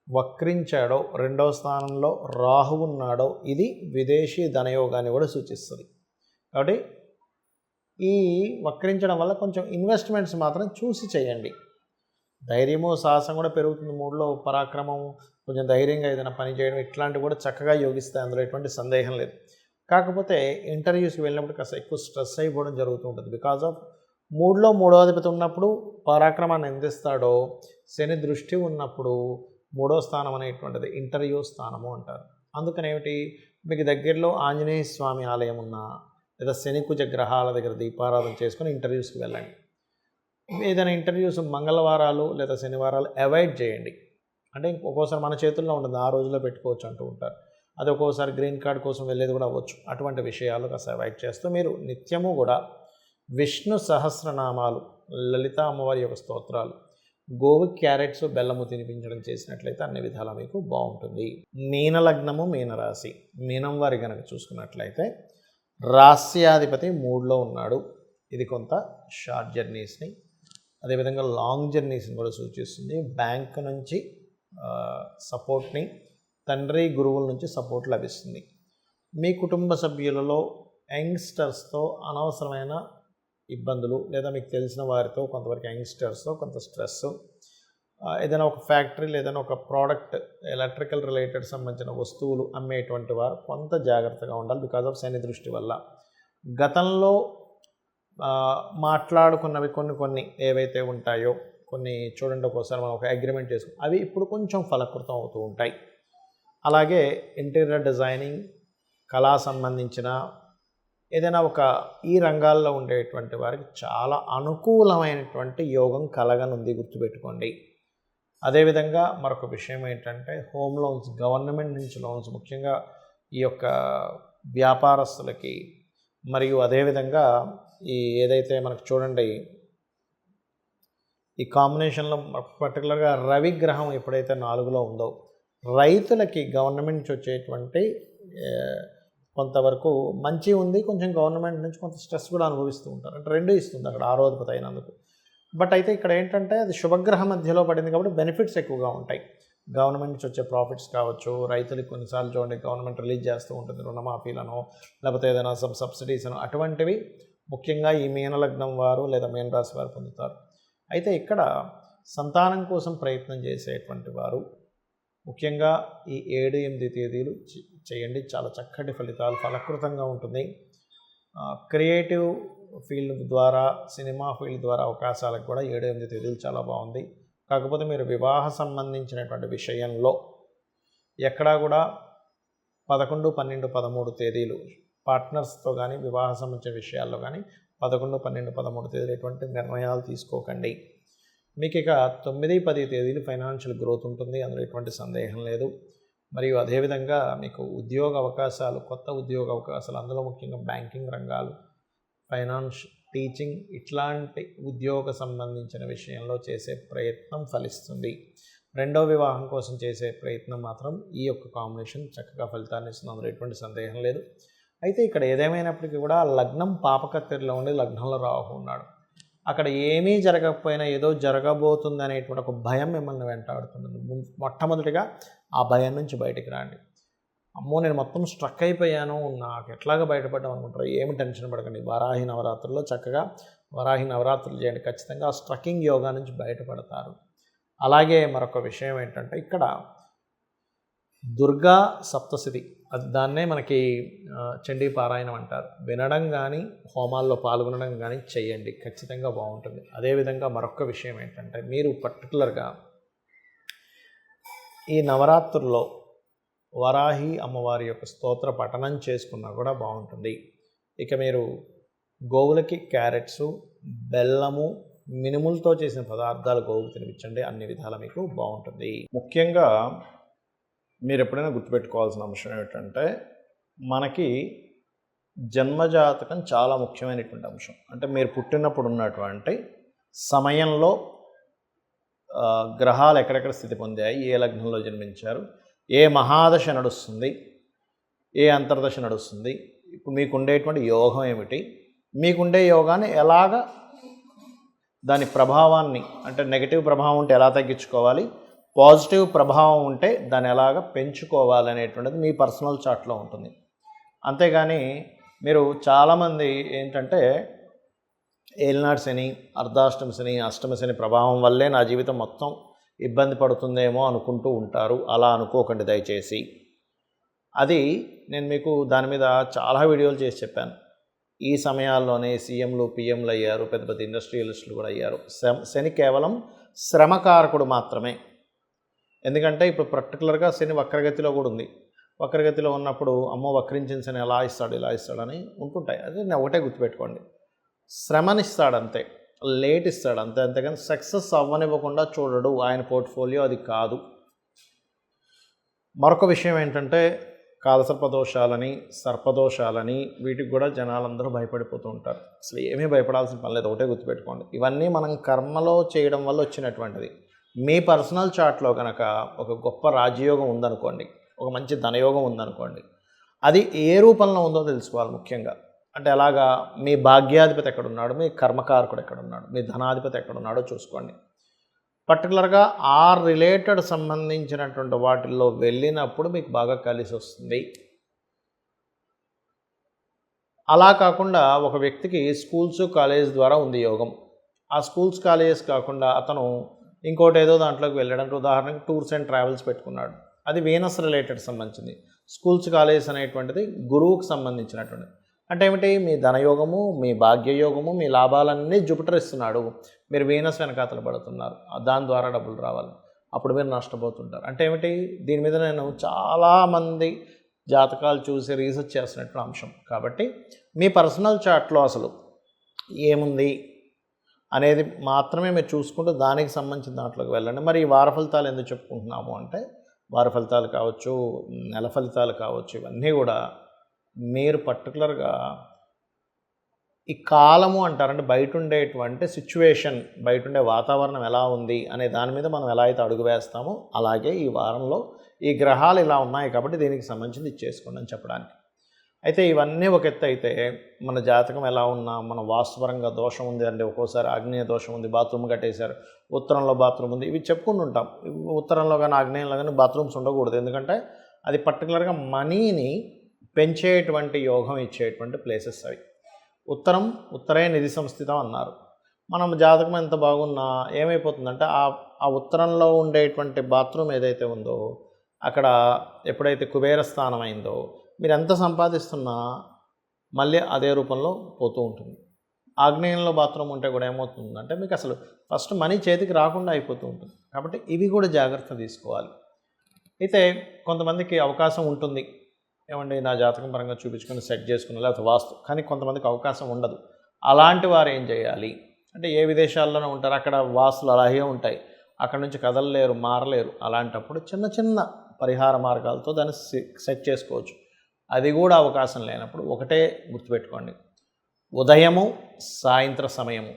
Speaker 1: వక్రించాడో, 2వ స్థానంలో రాహు ఉన్నాడో, ఇది విదేశీ ధనయోగాన్ని కూడా సూచిస్తుంది. కాబట్టి ఈ వక్రించడం వల్ల కొంచెం ఇన్వెస్ట్మెంట్స్ మాత్రం చూసి చేయండి. ధైర్యము, సాహసం కూడా పెరుగుతుంది. 3లో పరాక్రమం, కొంచెం ధైర్యంగా ఏదైనా పని చేయడం, ఇట్లాంటివి కూడా చక్కగా యోగిస్తాయి. అందులో ఎటువంటి సందేహం లేదు. కాకపోతే ఇంటర్వ్యూస్కి వెళ్ళినప్పుడు కాస్త ఎక్కువ స్ట్రెస్ అయిపోవడం జరుగుతూ ఉంటుంది. బికాజ్ ఆఫ్ 3లో 3వ అధిపతి ఉన్నప్పుడు పరాక్రమాన్ని అందిస్తాడో, శని దృష్టి ఉన్నప్పుడు 3వ స్థానం అనేటువంటిది ఇంటర్వ్యూ స్థానము అంటారు. అందుకనేమిటి, మీకు దగ్గరలో ఆంజనేయ స్వామి ఆలయం ఉన్నా, లేదా శనికుజ గ్రహాల దగ్గర దీపారాధన చేసుకొని ఇంటర్వ్యూస్కి వెళ్ళండి. ఏదైనా ఇంటర్వ్యూస్ మంగళవారాలు లేదా శనివారాలు అవాయిడ్ చేయండి. అంటే ఒక్కోసారి మన చేతుల్లో ఉంటుంది, ఆ రోజులో పెట్టుకోవచ్చు అంటూ ఉంటారు. అది ఒక్కోసారి గ్రీన్ కార్డ్ కోసం వెళ్ళేది కూడా అవ్వచ్చు. అటువంటి విషయాలు కాస్త అవాయిడ్ చేస్తూ మీరు నిత్యము కూడా విష్ణు సహస్రనామాలు, లలిత అమ్మవారి యొక్క స్తోత్రాలు, గోవు క్యారెట్స్, బెల్లము తినిపించడం చేసినట్లయితే అన్ని విధాలా మీకు బాగుంటుంది. మీనలగ్నము, మీనరాశి. మీనం వారి కనుక చూసుకున్నట్లయితే రాస్యాధిపతి 3లో ఉన్నాడు. ఇది కొంత షార్ట్ జర్నీస్ని, అదేవిధంగా లాంగ్ జర్నీస్ని కూడా సూచిస్తుంది. బ్యాంక్ నుంచి సపోర్ట్ని, తండ్రి గురువుల నుంచి సపోర్ట్ లభిస్తుంది. మీ కుటుంబ సభ్యులలో యంగ్స్టర్స్తో అనవసరమైన ఇబ్బందులు, లేదా మీకు తెలిసిన వారితో కొంతవరకు యంగ్స్టర్స్తో కొంత స్ట్రెస్, ఏదైనా ఒక ఫ్యాక్టరీ లేదా ఒక ప్రోడక్ట్, ఎలక్ట్రికల్ రిలేటెడ్ సంబంధించిన వస్తువులు అమ్మేటువంటి వారు కొంత జాగ్రత్తగా ఉండాలి. బికాజ్ ఆఫ్ శని దృష్టి వల్ల గతంలో మాట్లాడుకున్నవి కొన్ని ఏవైతే ఉంటాయో, కొన్ని చూడండి, ఒక్కోసారి మనం ఒక అగ్రిమెంట్ చేసుకుని అవి ఇప్పుడు కొంచెం ఫలకృతం అవుతూ ఉంటాయి. అలాగే ఇంటీరియర్ డిజైనింగ్, కళా సంబంధించిన ఏదైనా ఈ రంగాల్లో ఉండేటువంటి వారికి చాలా అనుకూలమైనటువంటి యోగం కలగనుంది, గుర్తుపెట్టుకోండి. అదేవిధంగా మరొక విషయం ఏంటంటే, హోమ్ లోన్స్, గవర్నమెంట్ నుంచి లోన్స్, ముఖ్యంగా ఈ యొక్క వ్యాపారస్తులకి, మరియు అదేవిధంగా ఏదైతే మనకు చూడండి, ఈ కాంబినేషన్లో పర్టికులర్గా రవి గ్రహం ఎప్పుడైతే 4లో ఉందో, రైతులకి గవర్నమెంట్ నుంచి వచ్చేటువంటి కొంతవరకు మంచి ఉంది. కొంచెం గవర్నమెంట్ నుంచి కొంత స్ట్రెస్ కూడా అనుభవిస్తూ ఉంటారు. అంటే 2 ఇస్తుంది అక్కడ 6వ అధిపతి అయినందుకు. బట్ అయితే ఇక్కడ ఏంటంటే, అది శుభగ్రహ మధ్యలో పడింది కాబట్టి బెనిఫిట్స్ ఎక్కువగా ఉంటాయి. గవర్నమెంట్ నుంచి వచ్చే ప్రాఫిట్స్ కావచ్చు, రైతులకు కొన్నిసార్లు చూడండి గవర్నమెంట్ రిలీజ్ చేస్తూ ఉంటుంది రుణమాఫీలను, లేకపోతే ఏదైనా సబ్సిడీస్ అని, అటువంటివి ముఖ్యంగా ఈ మీనలగ్నం వారు లేదా మీనరాశి వారు పొందుతారు. అయితే ఇక్కడ సంతానం కోసం ప్రయత్నం చేసేటువంటి వారు ముఖ్యంగా ఈ 7, 8 తేదీలు చేయండి. చాలా చక్కటి ఫలితాలు, ఫలకృతంగా ఉంటుంది. క్రియేటివ్ ఫీల్డ్ ద్వారా, సినిమా ఫీల్డ్ ద్వారా అవకాశాలకు కూడా 7, 8 తేదీలు చాలా బాగుంది. కాకపోతే మీరు వివాహ సంబంధించినటువంటి విషయంలో ఎక్కడా కూడా 11, 12, 13 తేదీలు పార్ట్నర్స్తో కానీ, వివాహ సంబంధించిన విషయాల్లో కానీ 11, 12, 13 తేదీలు ఎటువంటి నిర్ణయాలు తీసుకోకండి. మీకు ఇక 9, 10 తేదీలు ఫైనాన్షియల్ గ్రోత్ ఉంటుంది, అందులో ఎటువంటి సందేహం లేదు. మరియు అదేవిధంగా మీకు ఉద్యోగ అవకాశాలు, కొత్త ఉద్యోగ అవకాశాలు, అందులో ముఖ్యంగా బ్యాంకింగ్ రంగాలు, ఫైనాన్స్, టీచింగ్, ఇట్లాంటి ఉద్యోగ సంబంధించిన విషయంలో చేసే ప్రయత్నం ఫలిస్తుంది. 2వ వివాహం కోసం చేసే ప్రయత్నం మాత్రం ఈ యొక్క కాంబినేషన్ చక్కగా ఫలితాన్ని ఇస్తుంది, అందులో ఎటువంటి సందేహం లేదు. అయితే ఇక్కడ ఏదేమైనప్పటికీ కూడా లగ్నం పాపకత్తెరలో ఉండి లగ్నంలో రాహు ఉన్నాడు. అక్కడ ఏమీ జరగకపోయినా ఏదో జరగబోతుంది అనేటువంటి ఒక భయం మిమ్మల్ని వెంటాడుతుంది. మొట్టమొదటిగా ఆ భయం నుంచి బయటికి రండి. అమ్మో, నేను మొత్తం స్ట్రక్ అయిపోయాను, నాకు ఎట్లాగా బయటపడ్డాం అనుకుంటారు. ఏమి టెన్షన్ పడకండి. వారాహి నవరాత్రుల్లో చక్కగా వారాహి నవరాత్రులు చేయండి. ఖచ్చితంగా ఆ స్ట్రక్కింగ్ యోగా నుంచి బయటపడతారు. అలాగే మరొక విషయం ఏంటంటే, ఇక్కడ దుర్గా సప్తశతి దాన్నే మనకి చండీ పారాయణం అంటారు. వినడం కానీ హోమాల్లో పాల్గొనడం కానీ చెయ్యండి, ఖచ్చితంగా బాగుంటుంది. అదేవిధంగా మరొక విషయం ఏంటంటే మీరు పర్టికులర్గా ఈ నవరాత్రుల్లో వరాహి అమ్మవారి యొక్క స్తోత్ర పఠనం చేసుకున్నా కూడా బాగుంటుంది. ఇక మీరు గోవులకి క్యారెట్సు, బెల్లము, మినుములతో చేసిన పదార్థాలు గోవుకు తినిపించండి, అన్ని విధాలా మీకు బాగుంటుంది. ముఖ్యంగా మీరు ఎప్పుడైనా గుర్తుపెట్టుకోవాల్సిన అంశం ఏమిటంటే మనకి జన్మజాతకం చాలా ముఖ్యమైనటువంటి అంశం. అంటే మీరు పుట్టినప్పుడు ఉన్నటువంటి సమయంలో గ్రహాలు ఎక్కడెక్కడ స్థితి పొందాయి, ఏ లగ్నంలో జన్మించారు, ఏ మహాదశ నడుస్తుంది, ఏ అంతర్దశ నడుస్తుంది, ఇప్పుడు మీకు ఉండేటువంటి యోగం ఏమిటి, మీకుండే యోగాన్ని ఎలాగ దాని ప్రభావాన్ని అంటే నెగిటివ్ ప్రభావం ఉంటే ఎలా తగ్గించుకోవాలి, పాజిటివ్ ప్రభావం ఉంటే దాన్ని ఎలాగ పెంచుకోవాలనేటువంటిది మీ పర్సనల్ చార్ట్లో ఉంటుంది. అంతేగాని మీరు చాలామంది ఏంటంటే ఏలినాడు శని, అర్ధాష్టమ శని, అష్టమ శని ప్రభావం వల్లే నా జీవితం మొత్తం ఇబ్బంది పడుతుందేమో అనుకుంటూ ఉంటారు. అలా అనుకోకండి దయచేసి. అది నేను మీకు దాని మీద చాలా వీడియోలు చేసి చెప్పాను. ఈ సమయాల్లోనే సీఎంలు, పిఎంలు అయ్యారు, పెద్ద పెద్ద ఇండస్ట్రియలిస్టులు కూడా అయ్యారు. శని కేవలం శ్రమకారకుడు మాత్రమే. ఎందుకంటే ఇప్పుడు పర్టికులర్గా శని వక్రగతిలో కూడా ఉంది. వక్రగతిలో ఉన్నప్పుడు అమ్మో వక్రించిన శని ఎలా ఇస్తాడు, ఇలా ఇస్తాడని ఉంటుంటాయి. అది నేను ఒకటే గుర్తుపెట్టుకోండి, శ్రమనిస్తాడు అంతే, లేట్ ఇస్తాడు అంతే, అంతేగాని సక్సెస్ అవ్వనివ్వకుండా చూడడు. ఆయన పోర్ట్ఫోలియో అది కాదు. మరొక విషయం ఏంటంటే కాలసర్పదోషాలని, సర్పదోషాలని వీటికి కూడా జనాలందరూ భయపడిపోతూ ఉంటారు. అసలు ఏమీ భయపడాల్సిన పని లేదు, ఒకటే గుర్తుపెట్టుకోండి. ఇవన్నీ మనం కర్మలో చేయడం వల్ల వచ్చినటువంటిది. మీ పర్సనల్ చార్ట్లో కనుక ఒక గొప్ప రాజయోగం ఉందనుకోండి, ఒక మంచి ధనయోగం ఉందనుకోండి, అది ఏ రూపంలో ఉందో తెలుసుకోవాలి ముఖ్యంగా. అంటే అలాగా మీ భాగ్యాధిపతి ఎక్కడున్నాడు, మీ కర్మకారకుడు ఎక్కడున్నాడు, మీ ధనాధిపతి ఎక్కడున్నాడో చూసుకోండి. పర్టికులర్గా ఆ రిలేటెడ్ సంబంధించినటువంటి వాటిల్లో వెళ్ళినప్పుడు మీకు బాగా కలిసి వస్తుంది. అలా కాకుండా ఒక వ్యక్తికి స్కూల్స్, కాలేజ్ ద్వారా ఉంది యోగం. ఆ స్కూల్స్, కాలేజెస్ కాకుండా అతను ఇంకోటి ఏదో దాంట్లోకి వెళ్ళడానికి, ఉదాహరణకి టూర్స్ అండ్ ట్రావెల్స్ పెట్టుకున్నాడు, అది వీనస్ రిలేటెడ్ సంబంధించింది. స్కూల్స్, కాలేజెస్ అనేటువంటిది గురువుకు సంబంధించినటువంటిది. అంటే ఏమిటి, మీ ధనయోగము, మీ భాగ్యయోగము, మీ లాభాలన్నీ జూపిటర్ ఇస్తున్నాడు, మీరు వీనస్ వెనకాతలు పడుతున్నారు, దాని ద్వారా డబ్బులు రావాలి, అప్పుడు మీరు నష్టపోతుంటారు. అంటే ఏమిటి, దీని మీద నేను చాలామంది జాతకాలు చూసి రీసెర్చ్ చేస్తున్నటువంటి అంశం. కాబట్టి మీ పర్సనల్ చార్ట్లో అసలు ఏముంది అనేది మాత్రమే మీరు చూసుకుంటూ దానికి సంబంధించిన దాంట్లోకి వెళ్ళండి. మరి ఈ వార ఫలితాలు ఎందుకు చెప్పుకుంటున్నాము అంటే, వార ఫలితాలు కావచ్చు, నెల ఫలితాలు కావచ్చు, ఇవన్నీ కూడా మీరు పర్టికులర్గా ఈ కాలము అంటారంటే బయట ఉండేటువంటి సిచ్యువేషన్, బయట ఉండే వాతావరణం ఎలా ఉంది అనే దాని మీద మనం ఎలా అయితే అడుగు వేస్తామో, అలాగే ఈ వారంలో ఈ గ్రహాలు ఇలా ఉన్నాయి కాబట్టి దీనికి సంబంధించింది ఇచ్చేసుకోండి అని చెప్పడానికి. అయితే ఇవన్నీ ఒక ఎత్తు అయితే, మన జాతకం ఎలా ఉన్నా, మన వాస్తుపరంగా దోషం ఉంది అంటే, ఒక్కోసారి ఆగ్నేయ దోషం ఉంది, బాత్రూమ్ కట్టేశారు, ఉత్తరంలో బాత్రూమ్ ఉంది, ఇవి చెప్పుకుంటూ ఉంటాం. ఉత్తరంలో కానీ ఆగ్నేయంలో కానీ బాత్రూమ్స్ ఉండకూడదు. ఎందుకంటే అది పర్టికులర్గా మనీని పెంచేటువంటి యోగం ఇచ్చేటువంటి ప్లేసెస్ అవి. ఉత్తరే నిధి సంస్థితం అన్నారు. మనం జాతకం ఎంత బాగున్నా ఏమైపోతుందంటే ఆ ఉత్తరంలో ఉండేటువంటి బాత్రూమ్ ఏదైతే ఉందో అక్కడ ఎప్పుడైతే కుబేర స్థానం అయిందో, మీరు ఎంత సంపాదిస్తున్నా మళ్ళీ అదే రూపంలో పోతూ ఉంటుంది. ఆగ్నేయంలో బాత్రూమ్ ఉంటే కూడా ఏమవుతుందంటే మీకు అసలు ఫస్ట్ మనీ చేతికి రాకుండా అయిపోతూ ఉంటుంది. కాబట్టి ఇవి కూడా జాగ్రత్త తీసుకోవాలి. అయితే కొంతమందికి అవకాశం ఉంటుంది, ఏమండి నా జాతకం పరంగా చూపించుకొని సెట్ చేసుకుని లేకపోతే వాస్తు, కానీ కొంతమందికి అవకాశం ఉండదు. అలాంటి వారు ఏం చేయాలి అంటే, ఏ విదేశాల్లోనే ఉంటారు, అక్కడ వాస్తులు అలాగే ఉంటాయి, అక్కడ నుంచి కదలలేరు, మారలేరు. అలాంటప్పుడు చిన్న చిన్న పరిహార మార్గాలతో దాన్ని సెట్ చేసుకోవచ్చు. అది కూడా అవకాశం లేనప్పుడు ఒకటే గుర్తుపెట్టుకోండి, ఉదయము, సాయంత్ర సమయము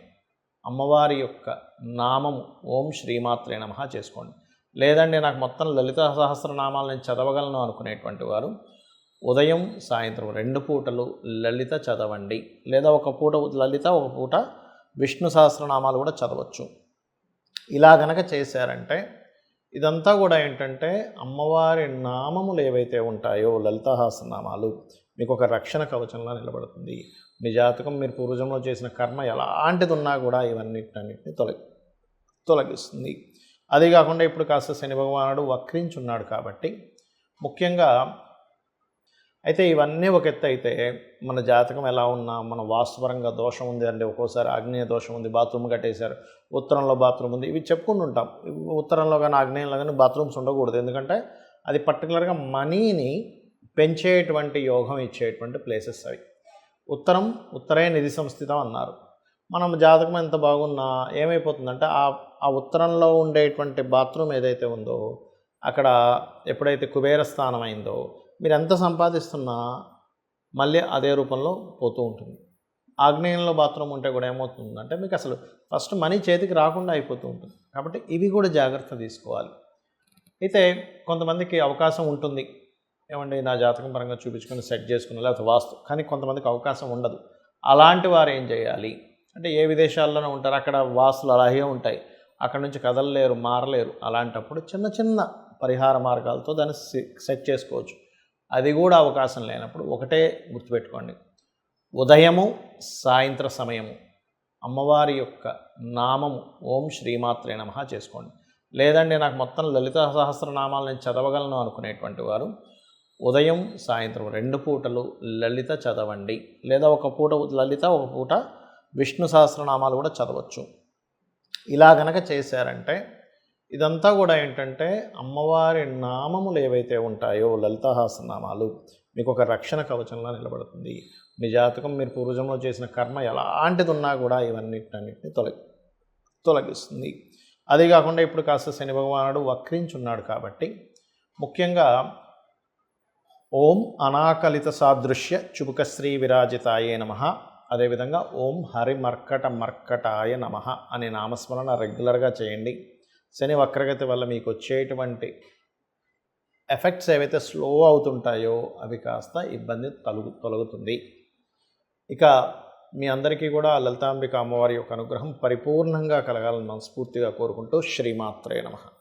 Speaker 1: అమ్మవారి యొక్క నామము ఓం శ్రీమాత్రే నమః చేసుకోండి. లేదండి నాకు మొత్తం లలిత సహస్రనామాలు నేను చదవగలను అనుకునేటువంటి వారు ఉదయం, సాయంత్రం 2 పూటలు లలిత చదవండి. లేదా ఒక పూట లలిత, ఒక పూట విష్ణు సహస్రనామాలు కూడా చదవచ్చు. ఇలా గనక చేశారంటే ఇదంతా కూడా ఏంటంటే అమ్మవారి నామములు ఏవైతే ఉంటాయో లలిత సహస్రనామాలు మీకు ఒక రక్షణ కవచంలా నిలబడుతుంది. మీ జాతకం, మీరు పూర్వజంలో చేసిన కర్మ ఎలాంటిది ఉన్నా కూడా ఇవన్నిటిని తొలగిస్తుంది. అదే కాకుండా ఇప్పుడు కాస్త శని భగవానుడు వక్రించున్నాడు కాబట్టి ముఖ్యంగా అయితే ఇవన్నీ ఒక ఎత్తు అయితే, మన జాతకం ఎలా ఉన్నా, మన వాస్తుపరంగా దోషం ఉంది అంటే, ఒక్కోసారి ఆగ్నేయ దోషం ఉంది, బాత్రూమ్ కట్టేశారు, ఉత్తరంలో బాత్రూమ్ ఉంది, ఇవి చెప్పుకుంటుంటాం. ఉత్తరంలో కానీ ఆగ్నేయంలో కానీ బాత్రూమ్స్ ఉండకూడదు. ఎందుకంటే అది పర్టికులర్గా మనీని పెంచేటువంటి యోగం ఇచ్చేటువంటి ప్లేసెస్ అవి. ఉత్తరే నిధి సంస్థితం అన్నారు. మనం జాతకం ఎంత బాగున్నా ఏమైపోతుందంటే, ఆ ఉత్తరంలో ఉండేటువంటి బాత్రూమ్ ఏదైతే ఉందో అక్కడ ఎప్పుడైతే కుబేర స్థానం అయిందో, మీరు ఎంత సంపాదిస్తున్నా మళ్ళీ అదే రూపంలో పోతూ ఉంటుంది. ఆగ్నేయంలో బాత్రూమ్ ఉంటే కూడా ఏమవుతుందంటే, మీకు అసలు ఫస్ట్ మనీ చేతికి రాకుండా అయిపోతూ ఉంటుంది. కాబట్టి ఇవి కూడా జాగ్రత్త తీసుకోవాలి. అయితే కొంతమందికి అవకాశం ఉంటుంది, ఏమండి నా జాతకం పరంగా చూపించుకొని సెట్ చేసుకుని, లేకపోతే వాస్తు, కానీ కొంతమందికి అవకాశం ఉండదు. అలాంటి వారు ఏం చేయాలి అంటే, ఏ విదేశాల్లోనే ఉంటారు, అక్కడ వాస్తులు అలాగే ఉంటాయి, అక్కడ నుంచి కదలలేరు, మారలేరు. అలాంటప్పుడు చిన్న చిన్న పరిహార మార్గాలతో దాన్ని సెట్ చేసుకోవచ్చు. అది కూడా అవకాశం లేనప్పుడు ఒకటే గుర్తుపెట్టుకోండి, ఉదయము సాయంత్ర సమయము అమ్మవారి యొక్క నామము ఓం శ్రీమాత్రే నమః చేసుకోండి. లేదండి నాకు మొత్తం లలిత సహస్రనామాలు నేను చదవగలను అనుకునేటువంటి వారు ఉదయం సాయంత్రం 2 పూటలు లలిత చదవండి. లేదా ఒక పూట లలిత, ఒక పూట విష్ణు సహస్రనామాలు కూడా చదవచ్చు. ఇలా గనక చేశారంటే ఇదంతా కూడా ఏంటంటే, అమ్మవారి నామములు ఏవైతే ఉంటాయో లలిత సహస్రనామాలు మీకు ఒక రక్షణ కవచంలా నిలబడుతుంది. మీ జాతకం మీరు పూర్వజంలో చేసిన కర్మ ఎలాంటిది ఉన్నా కూడా ఇవన్నిటిని తొలగిస్తుంది. అదే కాకుండా ఇప్పుడు కాస్త శని భగవానుడు వక్రించున్నాడు కాబట్టి ముఖ్యంగా ఓం అనాకలిత సాదృశ్య చుబుకశ్రీ విరాజితాయే నమః, అదేవిధంగా ఓం హరిమర్కటాయ నమః అనే నామస్మరణ రెగ్యులర్గా చేయండి. శని వక్రగతి వల్ల మీకు వచ్చేటువంటి ఎఫెక్ట్స్ ఏవైతే స్లో అవుతుంటాయో అవి కాస్త ఇబ్బంది తొలగుతుంది. ఇక మీ అందరికీ కూడా లలితాంబిక అమ్మవారి యొక్క అనుగ్రహం పరిపూర్ణంగా కలగాలని మనస్ఫూర్తిగా కోరుకుంటూ శ్రీమాత్రే నమః.